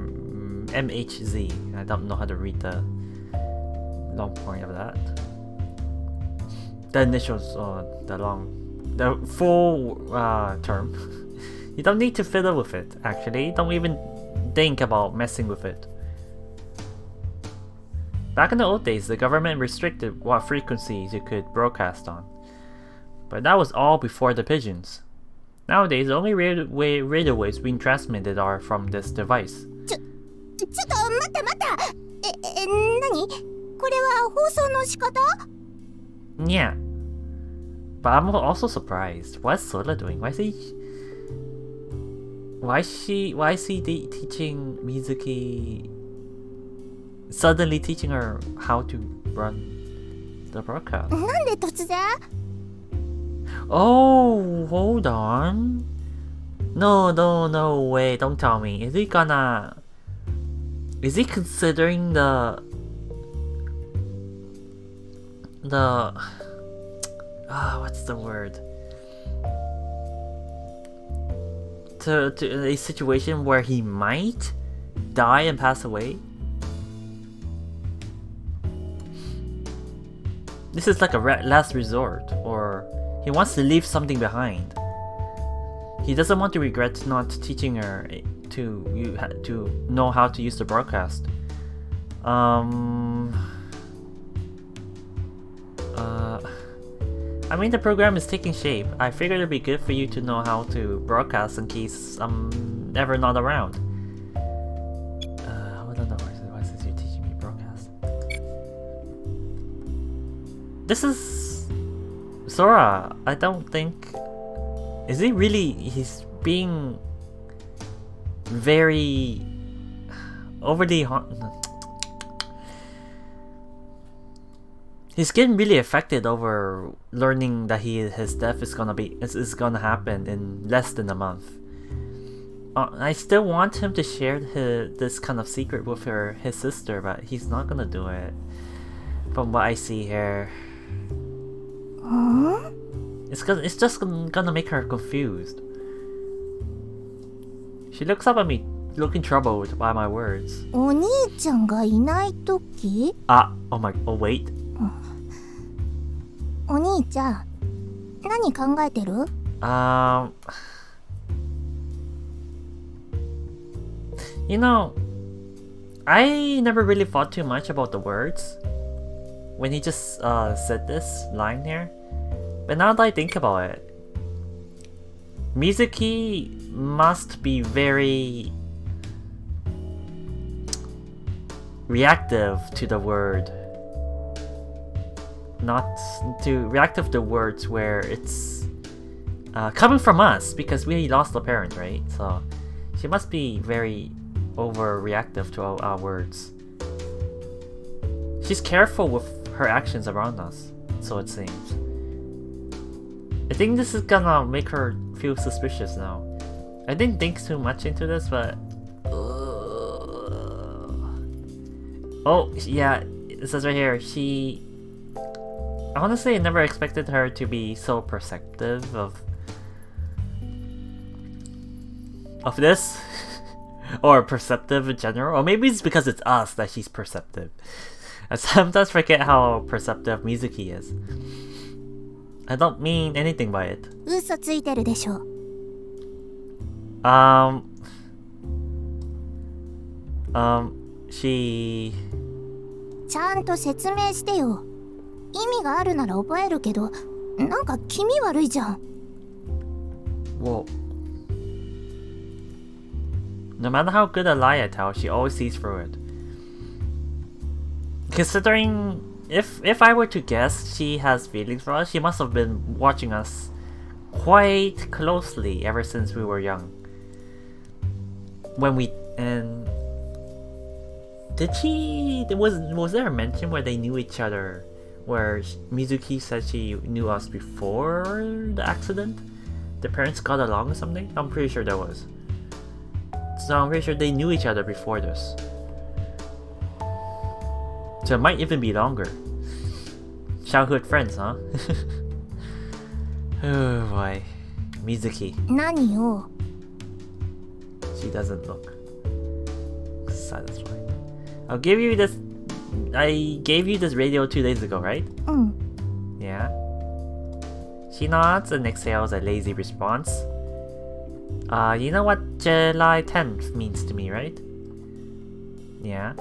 [SPEAKER 1] MHz. I don't know how to read the long point of that. The initials, the full term. You don't need to fiddle with it, actually. Don't even think about messing with it. Back in the old days, the government restricted what frequencies you could broadcast on. But that was all before the pigeons. Nowadays, the only radio waves being transmitted are from this device.
[SPEAKER 2] ちょっと待った何？これは放送の仕方？
[SPEAKER 1] Yeah. But I'm also surprised. What's Sola doing? Why is he teaching Mizuki, suddenly teaching her how to run the broadcast?
[SPEAKER 2] なんで突然？
[SPEAKER 1] Oh, hold on. No, wait, don't tell me. Is he considering the what's the word? To a situation where he might die and pass away. This is like a last resort, or he wants to leave something behind. He doesn't want to regret not teaching her to know how to use the broadcast. I mean, the program is taking shape. I figured it'd be good for you to know how to broadcast in case I'm ever not around. Hold on, why since you're teaching me broadcast? This is Sora. I don't think. Is he really? He's being very overly. He's getting really affected over learning that his death is gonna happen in less than a month. I still want him to share this kind of secret with his sister, but he's not gonna do it. From what I see here, it's just gonna make her confused. She looks up at me, looking troubled by my words.
[SPEAKER 2] お兄ちゃんがいないとき?
[SPEAKER 1] Oh wait.
[SPEAKER 2] お兄ちゃん、何考えてる?
[SPEAKER 1] You know, I never really thought too much about the words when he just said this line here. But now that I think about it, Mizuki must be very reactive to the word. Not to reactive to words where it's coming from us, because we lost a parent, right? So she must be very overreactive to our words. She's careful with her actions around us, so it seems. I think this is gonna make her feel suspicious now. I didn't think too much into this, but oh yeah, it says right here, honestly, I never expected her to be so perceptive of this, or perceptive in general. Or maybe it's because it's us that she's perceptive. I sometimes forget how perceptive Mizuki is. I don't mean anything by it.
[SPEAKER 2] 嘘ついてるでしょ.
[SPEAKER 1] She
[SPEAKER 2] ちゃんと説明してよ。意味があるなら覚えるけど、なんか気味悪いじゃん。
[SPEAKER 1] Well, no matter how good a lie I tell, she always sees through it. Considering, if I were to guess she has feelings for us, she must have been watching us quite closely ever since we were young. Was there a mention where they knew each other? Where Mizuki said she knew us before the accident? The parents got along or something? I'm pretty sure there was. So I'm pretty sure they knew each other before this. So it might even be longer. Childhood friends, huh? Oh boy. Mizuki.
[SPEAKER 2] 何よ?
[SPEAKER 1] She doesn't look satisfied. I gave you this radio 2 days ago, right? Yeah. She nods and exhales a lazy response. You know what July 10th means to me, right? Yeah.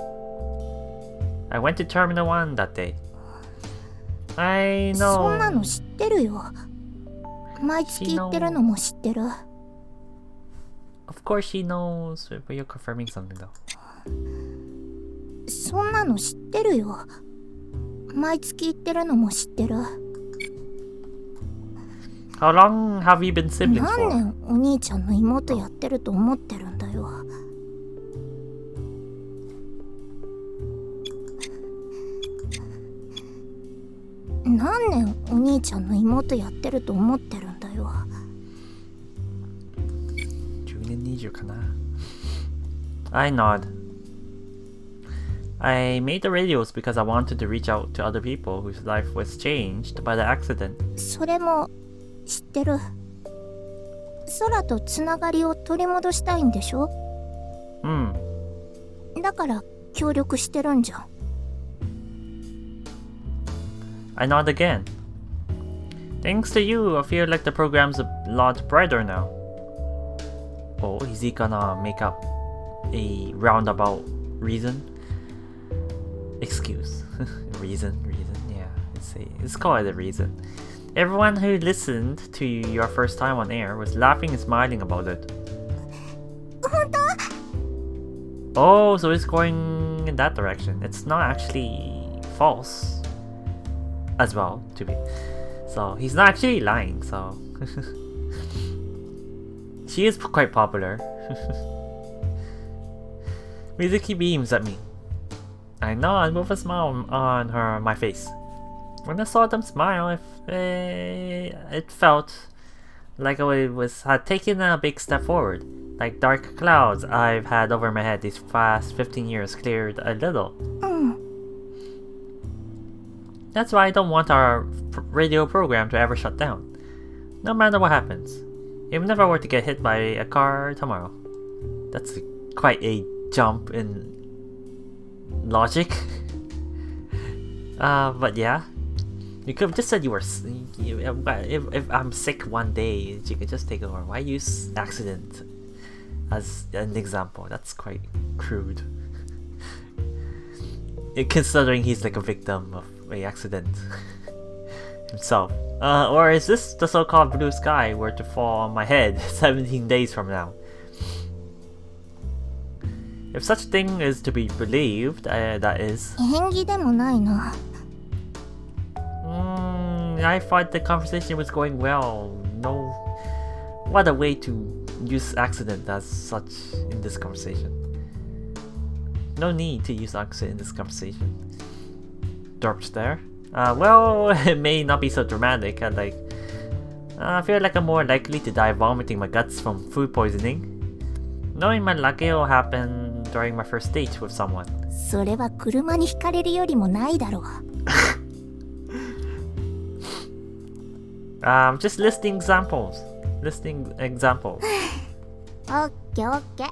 [SPEAKER 1] I went to Terminal 1 that day. I know.
[SPEAKER 2] そんなの知ってるよ。毎月行ってるのも知ってる。
[SPEAKER 1] Of course she knows, but you're confirming something though.
[SPEAKER 2] そんなの知ってるよ。毎月行ってるのも知ってる。
[SPEAKER 1] How long have you been siblings for?
[SPEAKER 2] 何年お兄ちゃんの妹やってると思ってるんだよ。何年お兄ちゃんの妹やってると思ってるんだよ。10年
[SPEAKER 1] 20かな。I nod. I made the radios because I wanted to reach out to other people whose life was changed by the accident.
[SPEAKER 2] それも知ってる。空とつながりを取り戻したいんでしょ？だから協力してるんじゃん。
[SPEAKER 1] I nod again. Thanks to you, I feel like the program's a lot brighter now. Oh, is he gonna make up a roundabout reason? Excuse. reason, yeah. Let's call it a reason. Everyone who listened to your first time on air was laughing and smiling about it.
[SPEAKER 2] 本当？
[SPEAKER 1] Oh, so it's going in that direction. It's not actually false as well, to be. So he's not actually lying, so she is quite popular. Mizuki beams at me. I nod with a smile on my face. When I saw them smile, it felt like I had taken a big step forward. Like dark clouds I've had over my head these past 15 years cleared a little. That's why I don't want our radio program to ever shut down. No matter what happens. Even if I were to get hit by a car tomorrow. That's quite a jump in logic. But yeah. You could have just said you were... If I'm sick one day, you could just take over. Why use accident as an example? That's quite crude. Considering he's like a victim of an accident himself. Or is this the so-called blue sky were to fall on my head 17 days from now? If such thing is to be believed, that is.
[SPEAKER 2] 縁起でもないな。
[SPEAKER 1] I thought the conversation was going well. No, what a way to use accident as such in this conversation. No need to use accident in this conversation. Dorp's there. Well, it may not be so dramatic. I feel like I'm more likely to die vomiting my guts from food poisoning. Knowing my luck will happen during my first date with someone.
[SPEAKER 2] それは車にひかれるよりもないだろう。
[SPEAKER 1] Just listing examples.オッ
[SPEAKER 2] ケーオッケー。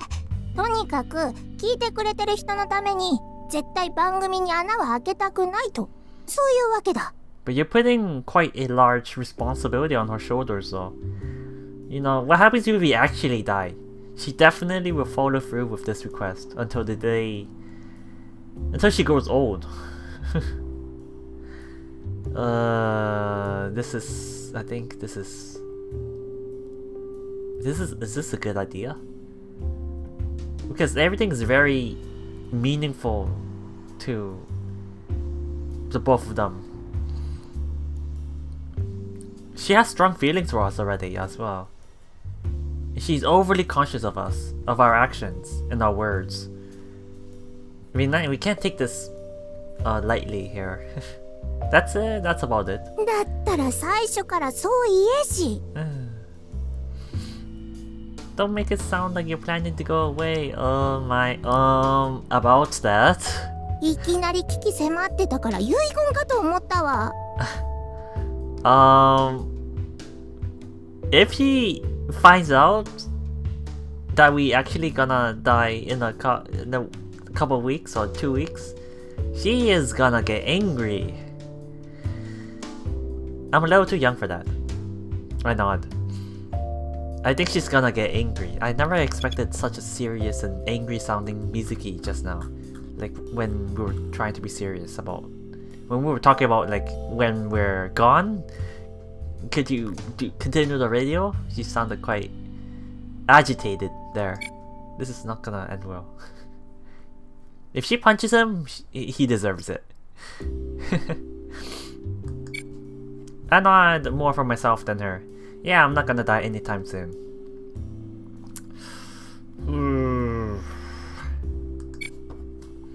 [SPEAKER 2] とにかく聞いてくれてる人のために絶対番組に穴は開けたくないと、そういうわけだ。
[SPEAKER 1] But you're putting quite a large responsibility on her shoulders, though. You know, what happens if we actually die? She definitely will follow through with this request until she grows old. I think this is this a good idea? Because everything is very meaningful to the both of them. She has strong feelings for us already as well. She's overly conscious of us, of our actions and our words. I mean, we can't take this lightly here. That's it. That's about it.
[SPEAKER 2] だったら最初からそう言えし。
[SPEAKER 1] Don't make it sound like you're planning to go away. About that.
[SPEAKER 2] いきなり危機迫ってたから遺言かと思ったわ。
[SPEAKER 1] If he finds out that we actually gonna die in a couple of weeks or 2 weeks, she is gonna get angry. I'm a little too young for that. I nod. I think she's gonna get angry. I never expected such a serious and angry sounding Mizuki just now. Like when we were trying to be serious about... When we were talking about like when we're gone, could you continue the radio? She sounded quite agitated there. This is not gonna end well. If she punches him, he deserves it. I nod more for myself than her. Yeah, I'm not gonna die anytime soon.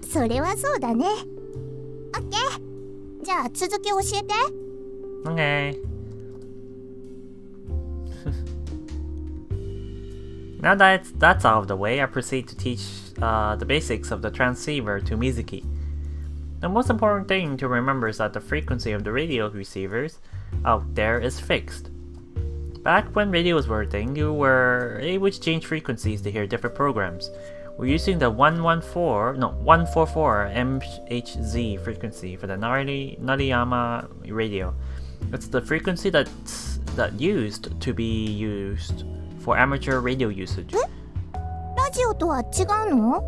[SPEAKER 2] それはそうだね。オッケー。じゃあ続き教えて。
[SPEAKER 1] Okay. Now that that's out of the way, I proceed to teach the basics of the transceiver to Mizuki. The most important thing to remember is that the frequency of the radio receivers out there is fixed. Back when radios were a thing, you were able to change frequencies to hear different programs. We're using the 144 MHz frequency for the Nariyama radio. It's the frequency that used to be used for amateur radio usage.
[SPEAKER 2] ラジオとは違うの？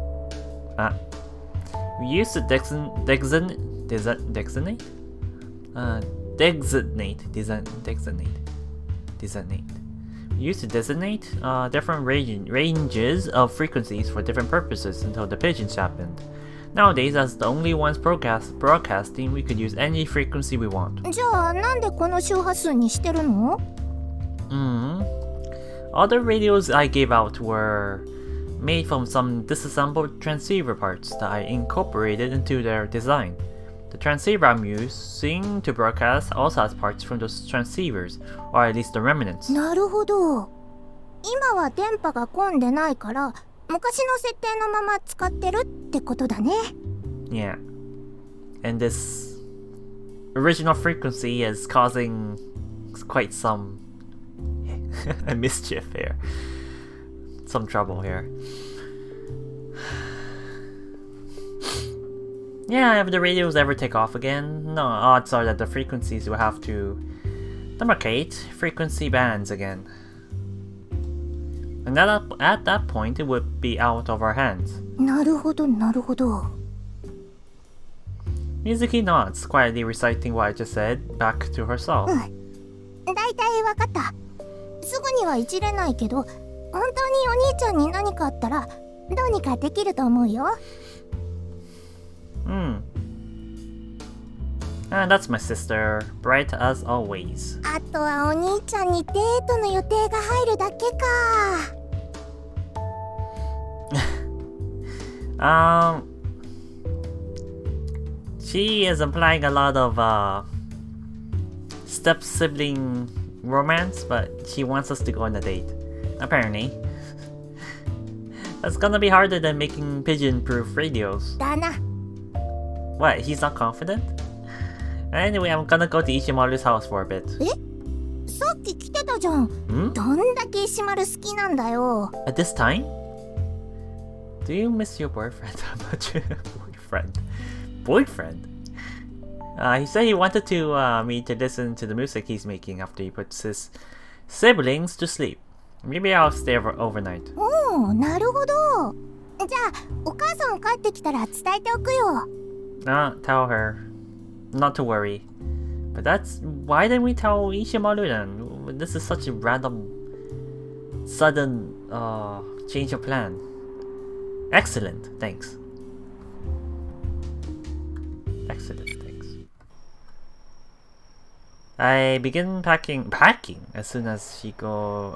[SPEAKER 1] We used to designate We used to designate different ranges of frequencies for different purposes until the pigeons happened. Nowadays, as the only ones broadcasting, we could use any frequency we want.
[SPEAKER 2] じゃあなんでこの周波数にしてるの？
[SPEAKER 1] All the radios I gave out were made from some disassembled transceiver parts that I incorporated into their design. The transceiver I'm using to broadcast also has parts from those transceivers, or at least the remnants.
[SPEAKER 2] なるほど。今は電波が混んでないから昔の設定のまま使ってるってことだね。
[SPEAKER 1] Yeah. And this original frequency is causing quite some mischief here. Some trouble here. Yeah, if the radios ever take off again, no, odds are that the frequencies will have to demarcate frequency bands again. And at that point, it would be out of our hands.
[SPEAKER 2] なるほど、なるほど。
[SPEAKER 1] Mizuki nods, quietly reciting what I just said back to herself.
[SPEAKER 2] だいたいわかった。すぐにはいじれないけど、本当にお兄ちゃんに何かあったらどうにかできると思うよ。
[SPEAKER 1] That's my sister, bright as always.
[SPEAKER 2] あとはお兄ちゃんにデートの予定が入るだけか。
[SPEAKER 1] She is implying a lot of step-sibling romance, but she wants us to go on a date. Apparently. That's gonna be harder than making pigeon-proof radios.
[SPEAKER 2] だな。
[SPEAKER 1] What, he's not confident? Anyway, I'm gonna go to Ishimaru's house for a bit.
[SPEAKER 2] さっき来てたじゃん。どんだけ石丸好きなんだよ。
[SPEAKER 1] At this time? Do you miss your boyfriend that much? Boyfriend? He said he wanted me to listen to the music he's making after he puts his siblings to sleep. Maybe I'll stay overnight.
[SPEAKER 2] おお、なるほど。じゃあ、お母さん帰ってきたら伝えておくよ。
[SPEAKER 1] Tell her not to worry. But why didn't we tell Ishimaru then? This is such a sudden change of plan. Excellent, thanks. I begin packing as soon as she goes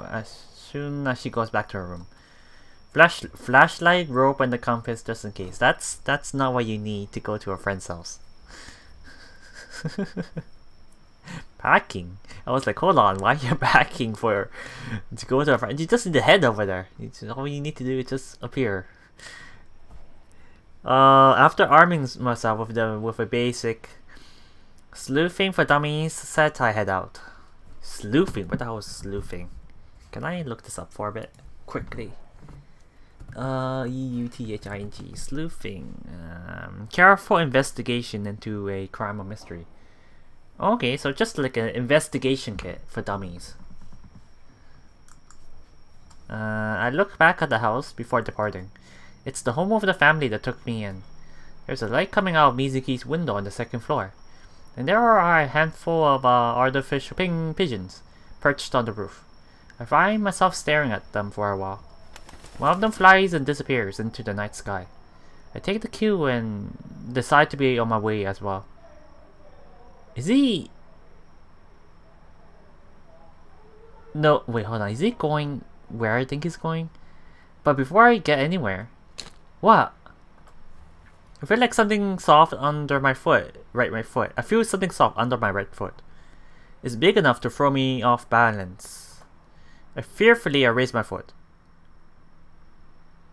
[SPEAKER 1] back to her room. Flashlight, rope, and the compass just in case. That's not what you need to go to a friend's house. Packing? I was like, hold on, why are you packing to go to a friend? You just need to head over there. All you need to do is just appear. After arming myself with a basic sleuthing for dummies set, I head out. Sleuthing? What the hell is sleuthing? Can I look this up for a bit? Quickly. EUTHING. Sleuthing. Careful investigation into a crime or mystery. Okay, so just like an investigation kit for dummies. I look back at the house before departing. It's the home of the family that took me in. There's a light coming out of Mizuki's window on the second floor. And there are a handful of artificial pigeons perched on the roof. I find myself staring at them for a while. One of them flies and disappears into the night sky. I take the cue and decide to be on my way as well. Is he... No, wait, hold on. Is he going where I think he's going? But before I get anywhere... What? I feel like something soft under my foot. My foot. I feel something soft under my right foot. It's big enough to throw me off balance. I fearfully raise my foot.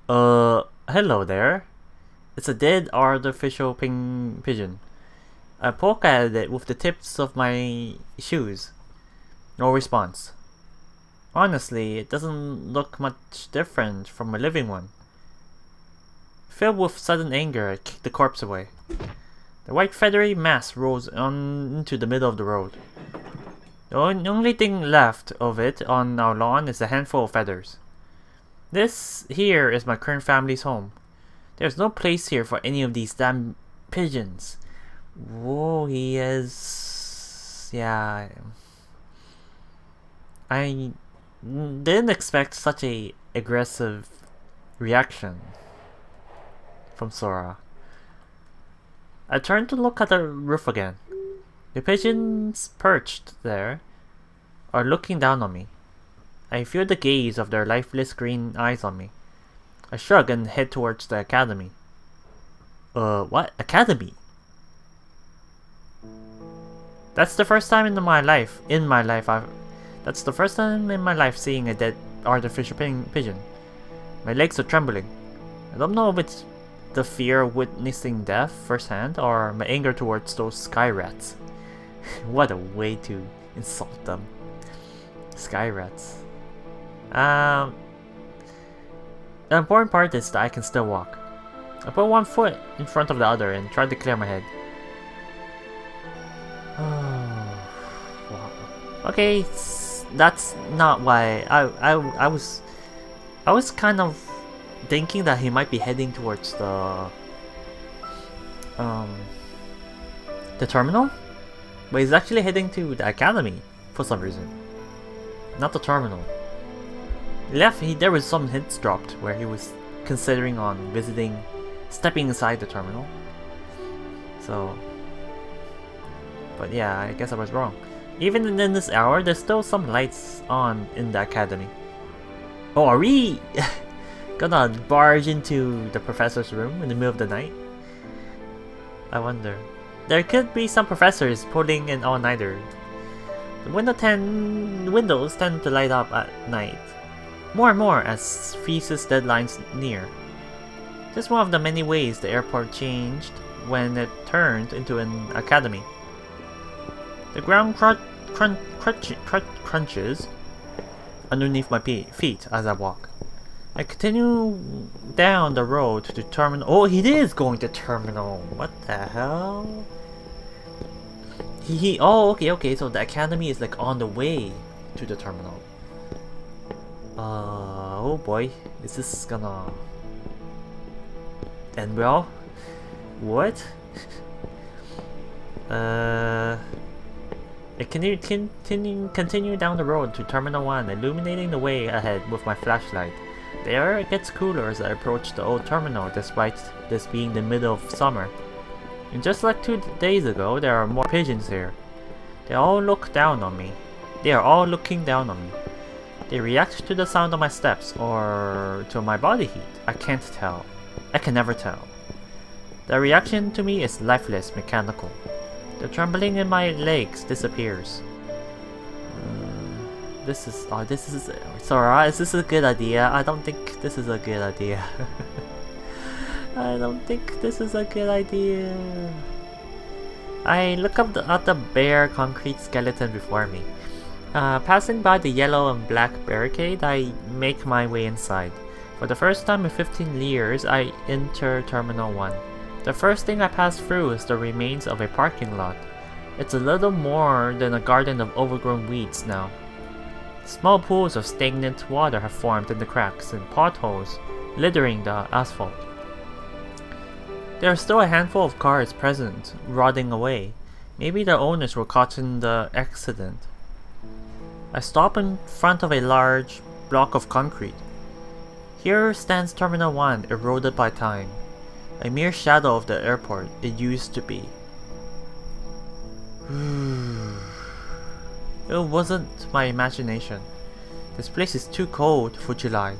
[SPEAKER 1] Hello there. It's a dead artificial pigeon. I poke at it with the tips of my shoes. No response. Honestly, it doesn't look much different from a living one. Filled with sudden anger, I kicked the corpse away. The white feathery mass rolls on into the middle of the road. The only thing left of it on our lawn is a handful of feathers. This here is my current family's home. There's no place here for any of these damn pigeons. Whoa, he is... Yeah... I didn't expect such a aggressive reaction from Sora. I turned to look at the roof again. The pigeons perched there are looking down on me. I feel the gaze of their lifeless green eyes on me. I shrug and head towards the academy. What? Academy? That's the first time in my life seeing a dead artificial pigeon. My legs are trembling. I don't know if it's the fear of witnessing death firsthand or my anger towards those sky rats. What a way to insult them. Sky rats. The important part is that I can still walk. I put one foot in front of the other and tried to clear my head. Okay, that's not why I was kind of thinking that he might be heading towards the terminal, but he's actually heading to the academy for some reason, not the terminal. There was some hints dropped where he was considering on stepping inside the terminal. So, but yeah, I guess I was wrong. Even in this hour, there's still some lights on in the academy. Oh, are we gonna barge into the professor's room in the middle of the night? I wonder. There could be some professors pulling an all-nighter. The windows tend to light up at night, more and more as thesis deadlines near. This is one of the many ways the airport changed when it turned into an academy. The ground crunches underneath my feet as I walk. I continue down the road to the terminal. Oh, he is going to terminal. What the hell? Oh, okay. So the academy is like on the way to the terminal. Oh boy, is this gonna end well? What? I continue down the road to Terminal 1, illuminating the way ahead with my flashlight. The air gets cooler as I approach the old terminal, despite this being the middle of summer. And just like 2 days ago, there are more pigeons here. They all look down on me. They are all looking down on me. They react to the sound of my steps or to my body heat. I can't tell. I can never tell. Their reaction to me is lifeless, mechanical. The trembling in my legs disappears. This is Sora, is this a good idea? I don't think this is a good idea. I don't think this is a good idea. I look up at the bare concrete skeleton before me. Passing by the yellow and black barricade, I make my way inside. For the first time in 15 years, I enter Terminal 1. The first thing I pass through is the remains of a parking lot. It's a little more than a garden of overgrown weeds now. Small pools of stagnant water have formed in the cracks and potholes, littering the asphalt. There are still a handful of cars present, rotting away. Maybe their owners were caught in the accident. I stop in front of a large block of concrete. Here stands Terminal 1, eroded by time. A mere shadow of the airport it used to be. It wasn't my imagination. This place is too cold for July.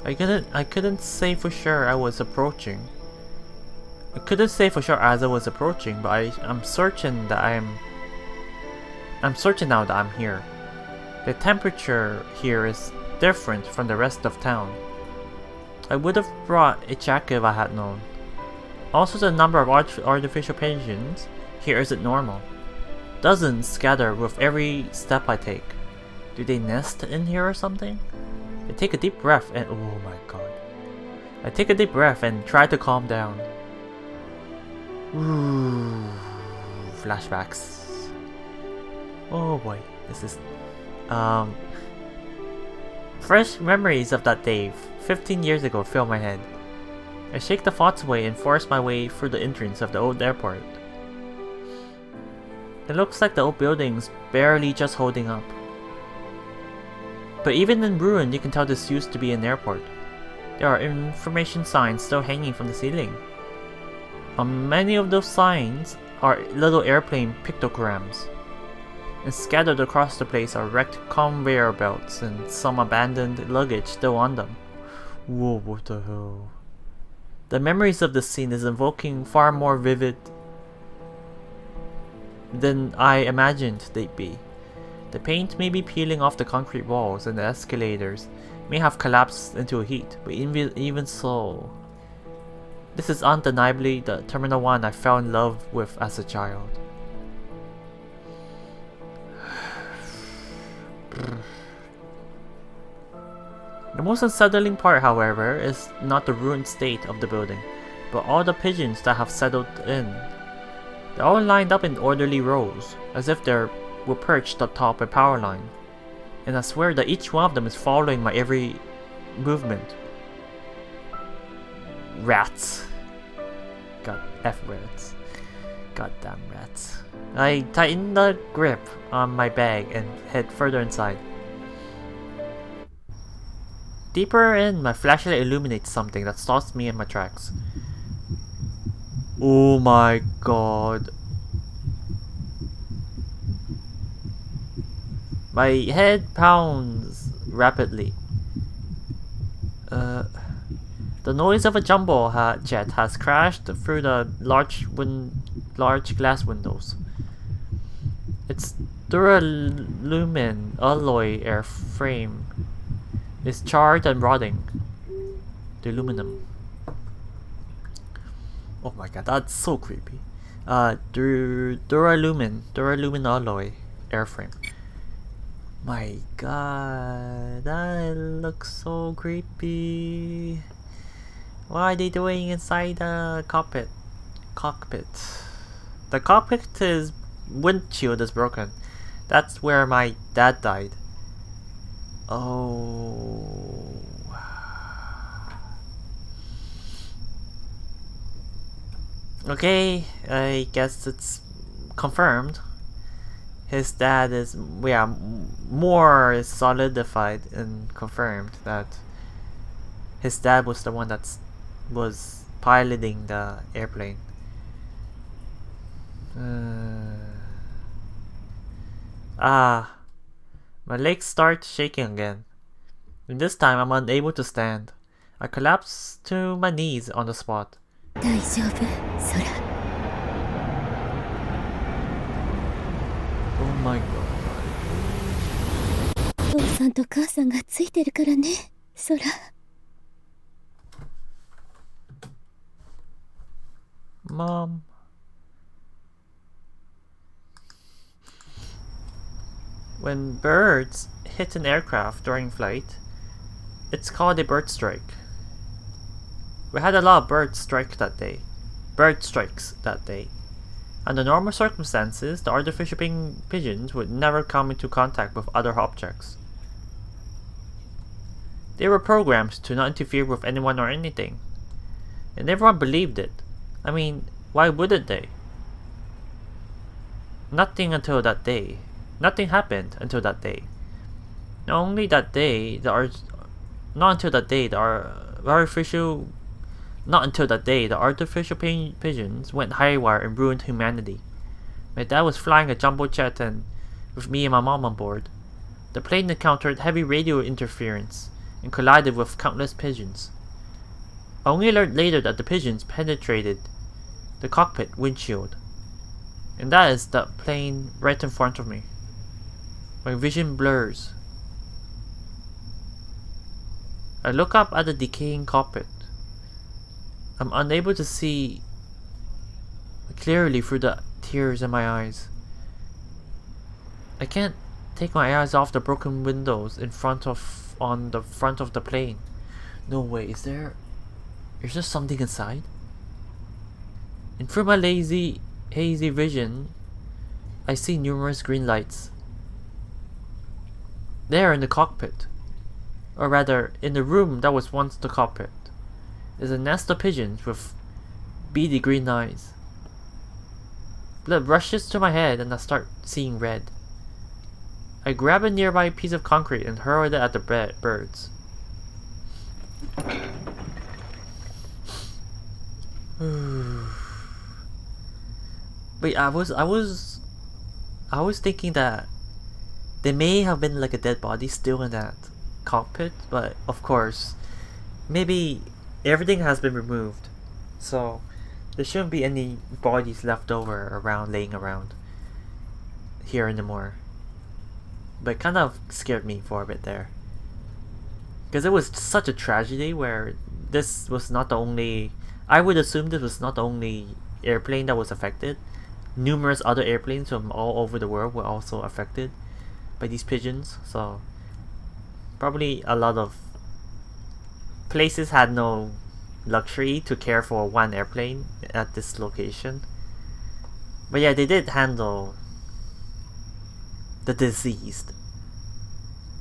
[SPEAKER 1] I couldn't say for sure I was approaching. I couldn't say for sure as I was approaching, but I'm certain that I'm certain now that I'm here. The temperature here is different from the rest of town. I would have brought a jacket if I had known. Also, the number of artificial pigeons here isn't normal. Dozens scatter with every step I take. Do they nest in here or something? I take a deep breath and oh my god. I take a deep breath and try to calm down. Ooh, flashbacks. Oh boy, this is fresh memories of that day 15 years ago fill my head. I shake the thoughts away and force my way through the entrance of the old airport. It looks like the old building's barely just holding up. But even in ruin, you can tell this used to be an airport. There are information signs still hanging from the ceiling. On many of those signs are little airplane pictograms. And scattered across the place are wrecked conveyor belts and some abandoned luggage still on them. Whoa, what the hell? The memories of this scene is evoking far more vivid than I imagined they'd be. The paint may be peeling off the concrete walls and the escalators may have collapsed into a heat, but even so, this is undeniably the Terminal 1 I fell in love with as a child. The most unsettling part, however, is not the ruined state of the building, but all the pigeons that have settled in. They're all lined up in orderly rows, as if they were perched atop a power line, and I swear that each one of them is following my every movement. Rats. God, F rats. Goddamn rats. I tighten the grip on my bag and head further inside. Deeper in, my flashlight illuminates something that stops me in my tracks. Oh my god. My head pounds rapidly. The noise of a jumbo jet has crashed through the large glass windows. Its duralumin alloy airframe is charred and rotting. The aluminum. Oh my god, that's so creepy. Duralumin alloy airframe. My god, that looks so creepy. What are they doing inside the cockpit? The cockpit's windshield is broken. That's where my dad died. Oh. Okay, I guess it's confirmed. His dad is, more solidified and confirmed that his dad was the one that was piloting the airplane. My legs start shaking again. And this time I'm unable to stand. I collapse to my knees on the spot.
[SPEAKER 2] 大丈夫、空。
[SPEAKER 1] Oh my god.
[SPEAKER 2] 父さんと母さんがついてるからね、空。
[SPEAKER 1] Mom. When birds hit an aircraft during flight, it's called a bird strike. We had a lot of bird strikes that day. Under normal circumstances, the artificial pigeons would never come into contact with other objects. They were programmed to not interfere with anyone or anything. And everyone believed it. I mean, why wouldn't they? Nothing happened until that day. Not until that day, the artificial pigeons went haywire and ruined humanity. My dad was flying a jumbo jet and with me and my mom on board. The plane encountered heavy radio interference and collided with countless pigeons. I only learned later that the pigeons penetrated the cockpit windshield. And that is the plane right in front of me. My vision blurs. I look up at the decaying cockpit. I'm unable to see clearly through the tears in my eyes. I can't take my eyes off the broken windows on the front of the plane. No way, is there something inside? And through my hazy vision, I see numerous green lights. There in the cockpit, or rather, in the room that was once the cockpit, is a nest of pigeons with beady green eyes. Blood rushes to my head and I start seeing red. I grab a nearby piece of concrete and hurl it at the birds. Wait, I was thinking that there may have been like a dead body still in that cockpit, but of course, maybe everything has been removed, so there shouldn't be any bodies left over laying around here anymore. But it kind of scared me for a bit there, because it was such a tragedy where this was not the only. I would assume this was not the only airplane that was affected. Numerous other airplanes from all over the world were also affected by these pigeons, so probably a lot of places had no luxury to care for one airplane at this location. But yeah, they did handle the deceased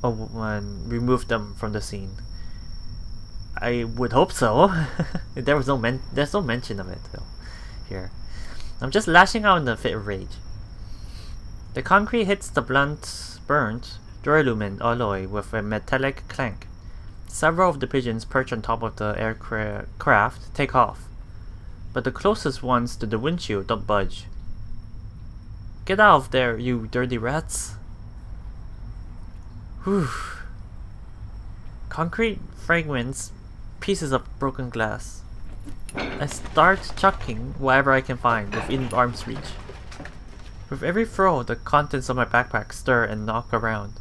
[SPEAKER 1] and remove them from the scene. I would hope so. There's no mention of it though here. I'm just lashing out in a fit of rage. The concrete hits the burnt duralumin alloy with a metallic clank. Several of the pigeons perched on top of the aircraft take off, but the closest ones to the windshield don't budge. Get out of there, you dirty rats! Whew. Concrete fragments, pieces of broken glass. I start chucking whatever I can find within arm's reach. With every throw, the contents of my backpack stir and knock around,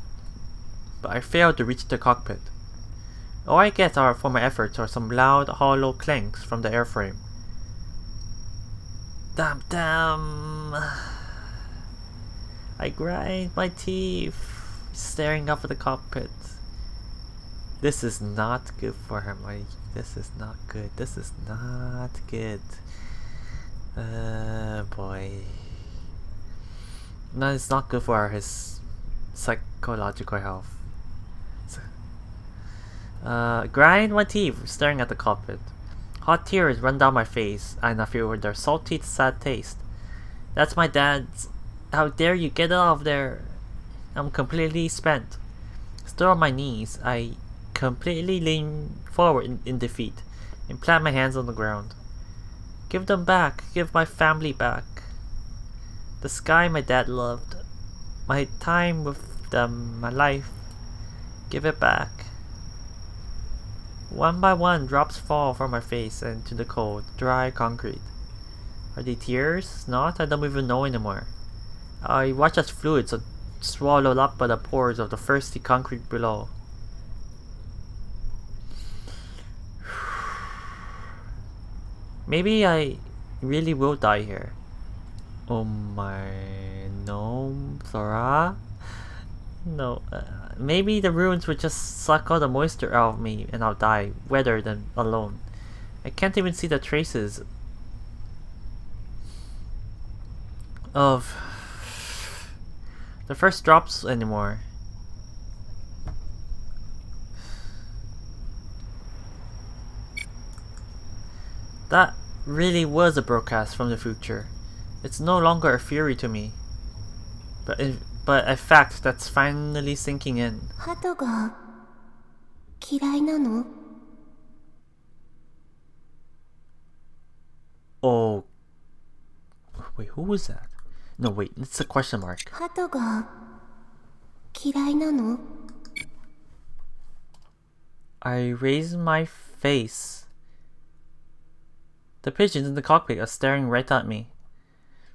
[SPEAKER 1] but I fail to reach the cockpit. All I get for my efforts are some loud, hollow clanks from the airframe. Damn! I grind my teeth, staring up at the cockpit. This is not good for him. This is not good. This is not good. Boy. No, it's not good for his psychological health. Grind my teeth, staring at the cockpit. Hot tears run down my face, and I feel their salty, sad taste. That's my dad's. How dare you get out of there? I'm completely spent. Still on my knees, I completely lean forward in defeat and plant my hands on the ground. Give them back. Give my family back. The sky my dad loved. My time with them. My life. Give it back. One by one, drops fall from my face and to the cold, dry concrete. Are they tears? Not? I don't even know anymore. I watch as fluids are swallowed up by the pores of the thirsty concrete below. Maybe I really will die here. Oh my... No, Zora? No, maybe the ruins would just suck all the moisture out of me and I'll die, weathered and alone. I can't even see the traces of the first drops anymore. That really was a broadcast from the future. It's no longer a theory to me, but a fact that's finally sinking in.
[SPEAKER 2] 鳩が嫌いなの?
[SPEAKER 1] Oh, wait, who was that? No, wait, it's a question mark.
[SPEAKER 2] 鳩が嫌いなの?
[SPEAKER 1] I raise my face. The pigeons in the cockpit are staring right at me.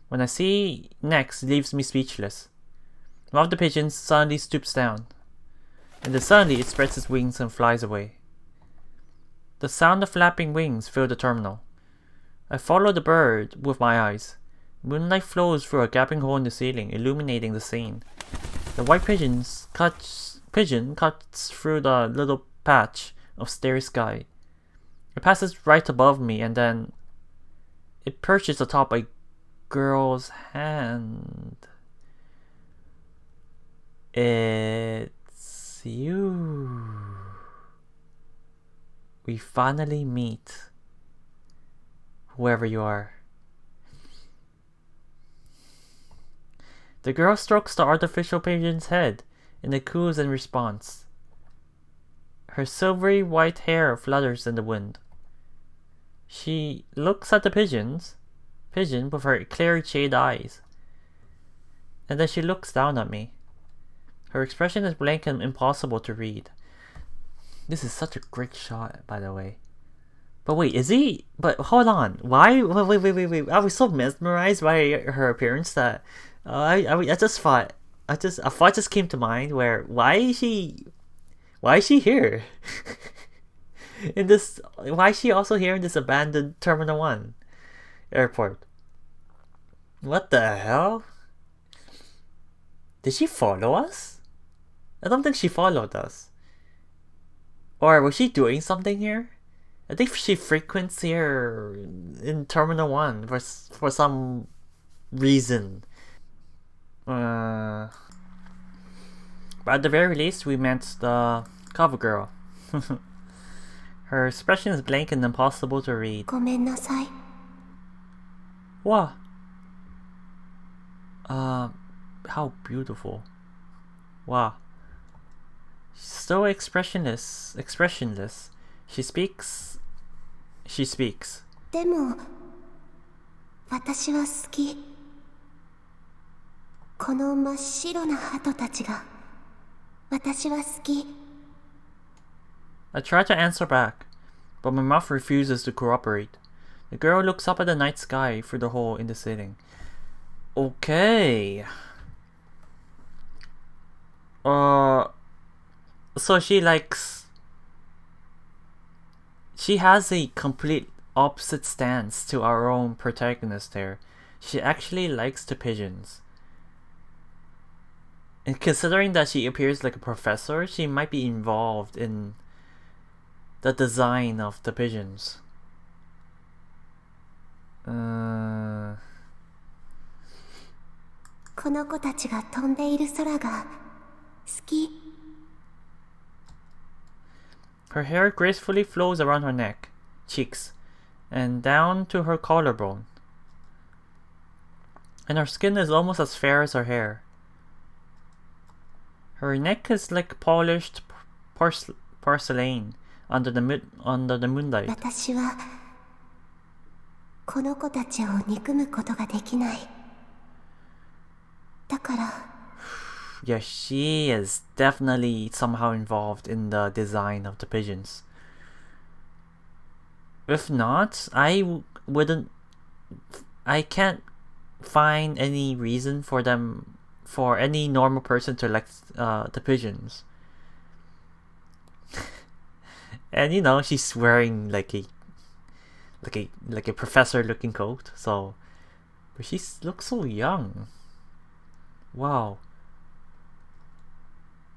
[SPEAKER 1] When I see next, leaves me speechless. One of the pigeons suddenly stoops down, and then suddenly it spreads its wings and flies away. The sound of flapping wings fill the terminal. I follow the bird with my eyes. Moonlight flows through a gaping hole in the ceiling, illuminating the scene. The white pigeon cuts through the little patch of starry sky. It passes right above me, and then it perches atop a girl's hand. It's you. We finally meet. Whoever you are. The girl strokes the artificial pigeon's head and it coos in response. Her silvery white hair flutters in the wind. She looks at the pigeon with her clear jade eyes. And then she looks down at me. Her expression is blank and impossible to read. This is such a great shot, by the way. But wait, is he? But hold on. Why? Wait. I was so mesmerized by her appearance that a thought just came to mind where why is she here? In this, why is she also here in this abandoned Terminal 1 airport? What the hell? Did she follow us? I don't think she followed us. Or was she doing something here? I think she frequents here in Terminal 1 for some reason. But at the very least, we met the cover girl. Her expression is blank and impossible to read.
[SPEAKER 2] ごめんなさい。
[SPEAKER 1] Wow. How beautiful. Wow. So expressionless. She speaks.
[SPEAKER 2] でも、私は好き。この真っ白な鳩たちが、私は好き。
[SPEAKER 1] I try to answer back, but my mouth refuses to cooperate. The girl looks up at the night sky through the hole in the ceiling. Okay. So she has a complete opposite stance to our own protagonist here. She actually likes the pigeons. And considering that she appears like a professor, she might be involved in the design of the pigeons.
[SPEAKER 2] この子たちが飛んでいる空が好き。
[SPEAKER 1] Her hair gracefully flows around her neck, cheeks, and down to her collarbone. And her skin is almost as fair as her hair. Her neck is like polished porcelain under the moonlight.
[SPEAKER 2] 私はこの子たちを憎むことができない。だから。
[SPEAKER 1] Yeah, she is definitely somehow involved in the design of the pigeons. If not, I can't find any reason for any normal person to like the pigeons. And you know, she's wearing like a professor looking coat, so but she looks so young. Wow.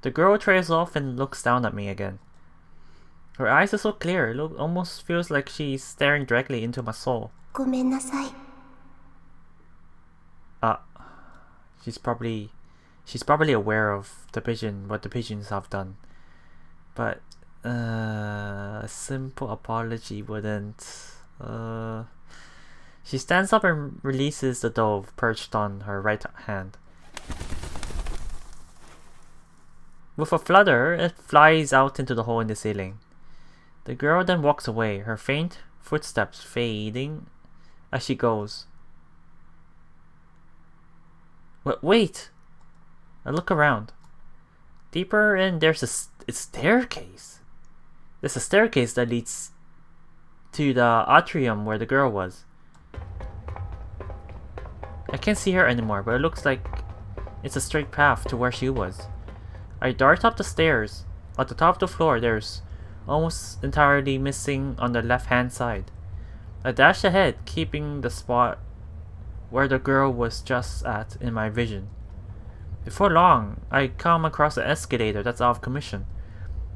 [SPEAKER 1] The girl trails off and looks down at me again. Her eyes are so clear, it almost feels like she's staring directly into my soul.
[SPEAKER 2] ごめんなさい。
[SPEAKER 1] She's probably aware of what the pigeons have done. But a simple apology wouldn't. She stands up and releases the dove perched on her right hand. With a flutter, it flies out into the hole in the ceiling. The girl then walks away, her faint footsteps fading as she goes. Wait! I look around. Deeper in, there's a staircase. There's a staircase that leads to the atrium where the girl was. I can't see her anymore, but it looks like it's a straight path to where she was. I dart up the stairs. At the top of the floor, there's almost entirely missing on the left-hand side. I dash ahead, keeping the spot where the girl was just at in my vision. Before long, I come across an escalator that's out of commission.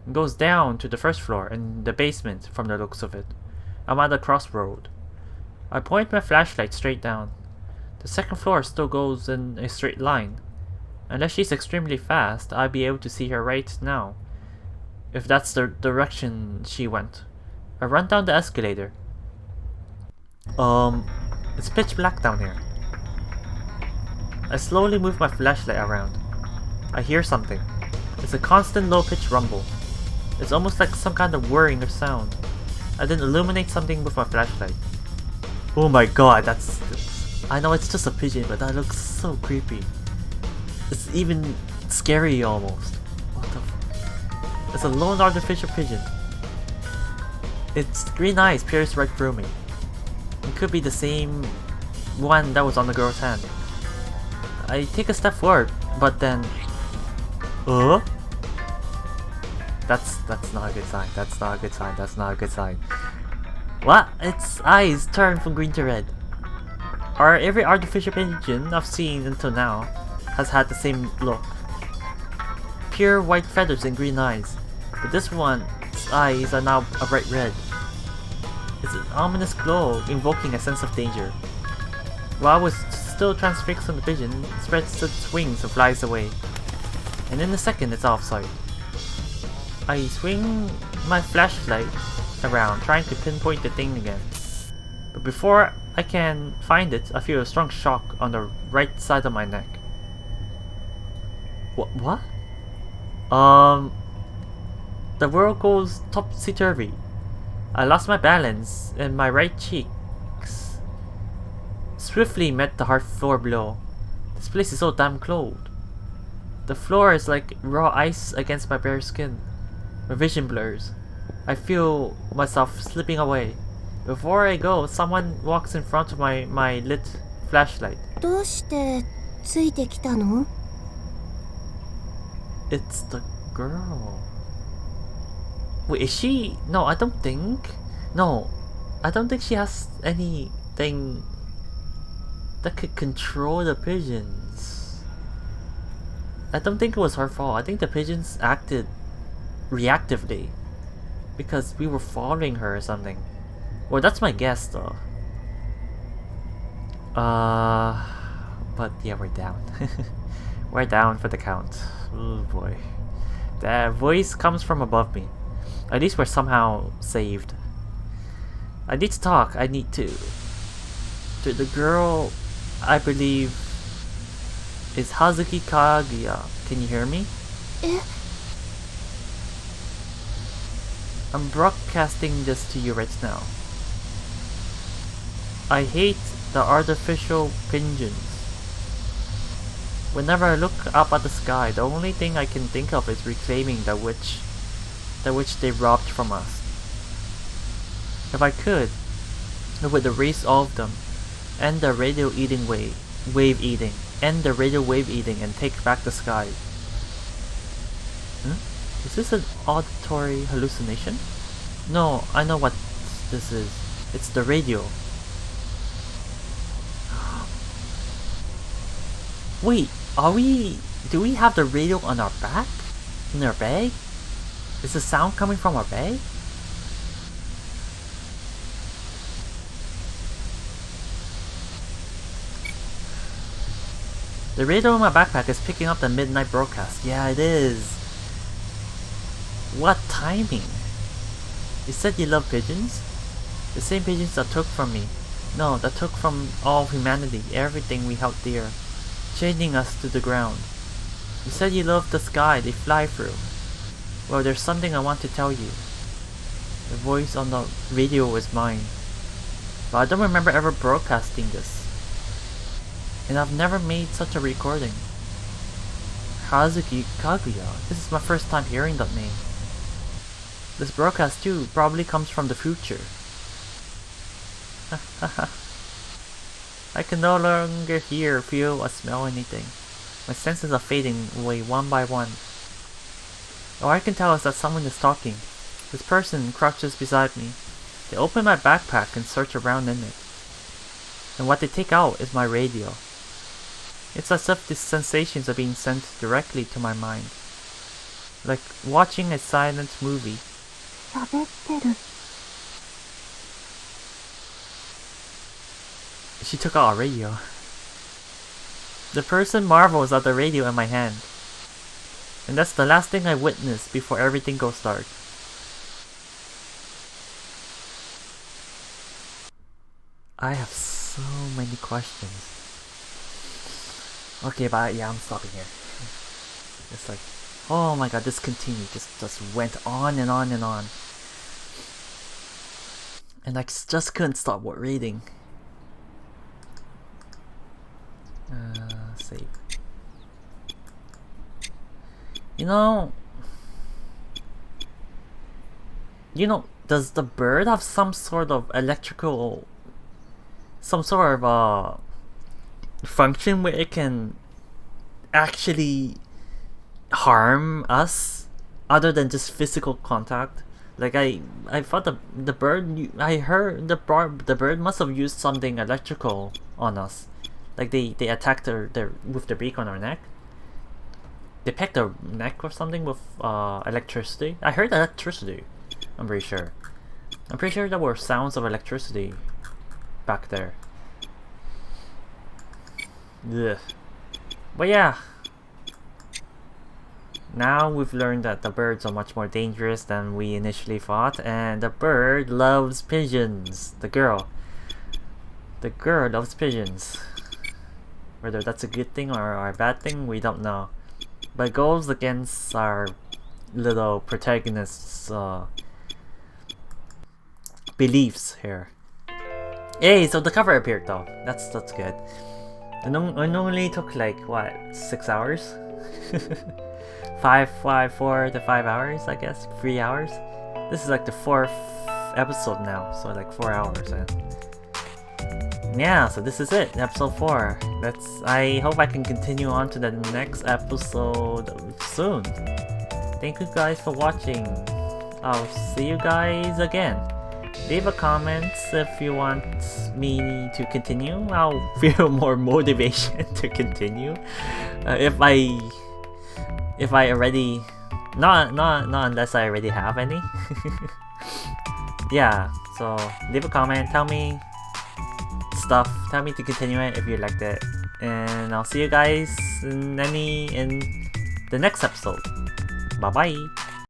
[SPEAKER 1] It goes down to the first floor and the basement from the looks of it. I'm at a crossroad. I point my flashlight straight down. The second floor still goes in a straight line. Unless she's extremely fast, I'll be able to see her right now, if that's the direction she went. I run down the escalator. It's pitch black down here. I slowly move my flashlight around. I hear something. It's a constant low-pitched rumble. It's almost like some kind of whirring or sound. I then illuminate something with my flashlight. Oh my god, I know it's just a pigeon, but that looks so creepy. It's even scary almost. What the f- It's a lone artificial pigeon. Its green eyes pierce right through me. It could be the same one that was on the girl's hand. I take a step forward, but then... That's not a good sign. That's not a good sign. That's not a good sign. What? Its eyes turn from green to red. Every artificial pigeon I've seen until now has had the same look. Pure white feathers and green eyes. But this one's eyes are now a bright red. It's an ominous glow, invoking a sense of danger. While I was still transfixed on the pigeon, it spreads its wings and flies away. And in a second, it's out of sight. I swing my flashlight around, trying to pinpoint the thing again. But before I can find it, I feel a strong shock on the right side of my neck. What? The world goes topsy-turvy. I lost my balance, and my right cheeks swiftly met the hard floor below. This place is so damn cold. The floor is like raw ice against my bare skin. My vision blurs. I feel myself slipping away. Before I go, someone walks in front of my lit flashlight.
[SPEAKER 2] どうしてついてきたの?
[SPEAKER 1] It's the girl. Wait, is she? No, I don't think. No, I don't think she has anything that could control the pigeons. I don't think it was her fault. I think the pigeons acted reactively because we were following her or something. Well, that's my guess though. But yeah, we're down. We're down for the count. Oh boy. That voice comes from above me. At least we're somehow saved. I need to talk. I need to the girl I believe is Hazuki Kaguya. Can you hear me? I'm broadcasting this to you right now. I hate the artificial pigeons. Whenever I look up at the sky, the only thing I can think of is reclaiming the which they robbed from us. If I could, I would erase all of them, end the radio eating wave eating, end the radio wave eating, and take back the sky. Is this an auditory hallucination? No, I know what this is. It's the radio. Wait, do we have the radio on our back? In our bag? Is the sound coming from our bag? The radio in my backpack is picking up the midnight broadcast. Yeah, it is. What timing? You said you love pigeons? The same pigeons that took from me. No, that took from all humanity, everything we held dear, chaining us to the ground. You said you love the sky they fly through. Well, there's something I want to tell you. The voice on the radio is mine. But I don't remember ever broadcasting this. And I've never made such a recording. Hazuki Kaguya. This is my first time hearing that name. This broadcast too probably comes from the future. I can no longer hear, feel, or smell anything. My senses are fading away one by one. All I can tell is that someone is talking. This person crouches beside me. They open my backpack and search around in it. and what they take out is my radio. It's as if these sensations are being sent directly to my mind. Like watching a silent movie.
[SPEAKER 2] 喋ってる。
[SPEAKER 1] She took out our radio. The person marvels at the radio in my hand. And that's the last thing I witness before everything goes dark. I have so many questions. Okay, but yeah, I'm stopping here. It's like, oh my god, this continued. Just went on and on and on. And I just couldn't stop reading. Save. You know, does the bird have some sort of electrical, some sort of function where it can actually harm us other than just physical contact? Like I thought the bird, I heard the bird must have used something electrical on us. Like they attacked their with the beak on our neck. They pecked our neck or something with electricity. I heard electricity. I'm pretty sure. I'm pretty sure there were sounds of electricity back there. Ugh. But yeah. Now we've learned that the birds are much more dangerous than we initially thought, and the bird loves pigeons. The girl loves pigeons. Whether that's a good thing or a bad thing, we don't know. But it goes against our little protagonist's beliefs here. Hey, so the cover appeared though. That's good. It only took like what, 6 hours? 4 to 5 hours, I guess. 3 hours. This is like the 4th episode now, so like 4 hours. Yeah, so this is it, episode 4. I hope I can continue on to the next episode soon. Thank you guys for watching. I'll see you guys again. Leave a comment if you want me to continue. I'll feel more motivation to continue. If I already, not unless I already have any. Yeah, so leave a comment, tell me stuff, tell me to continue it if you liked it, and I'll see you guys in the next episode. Bye bye.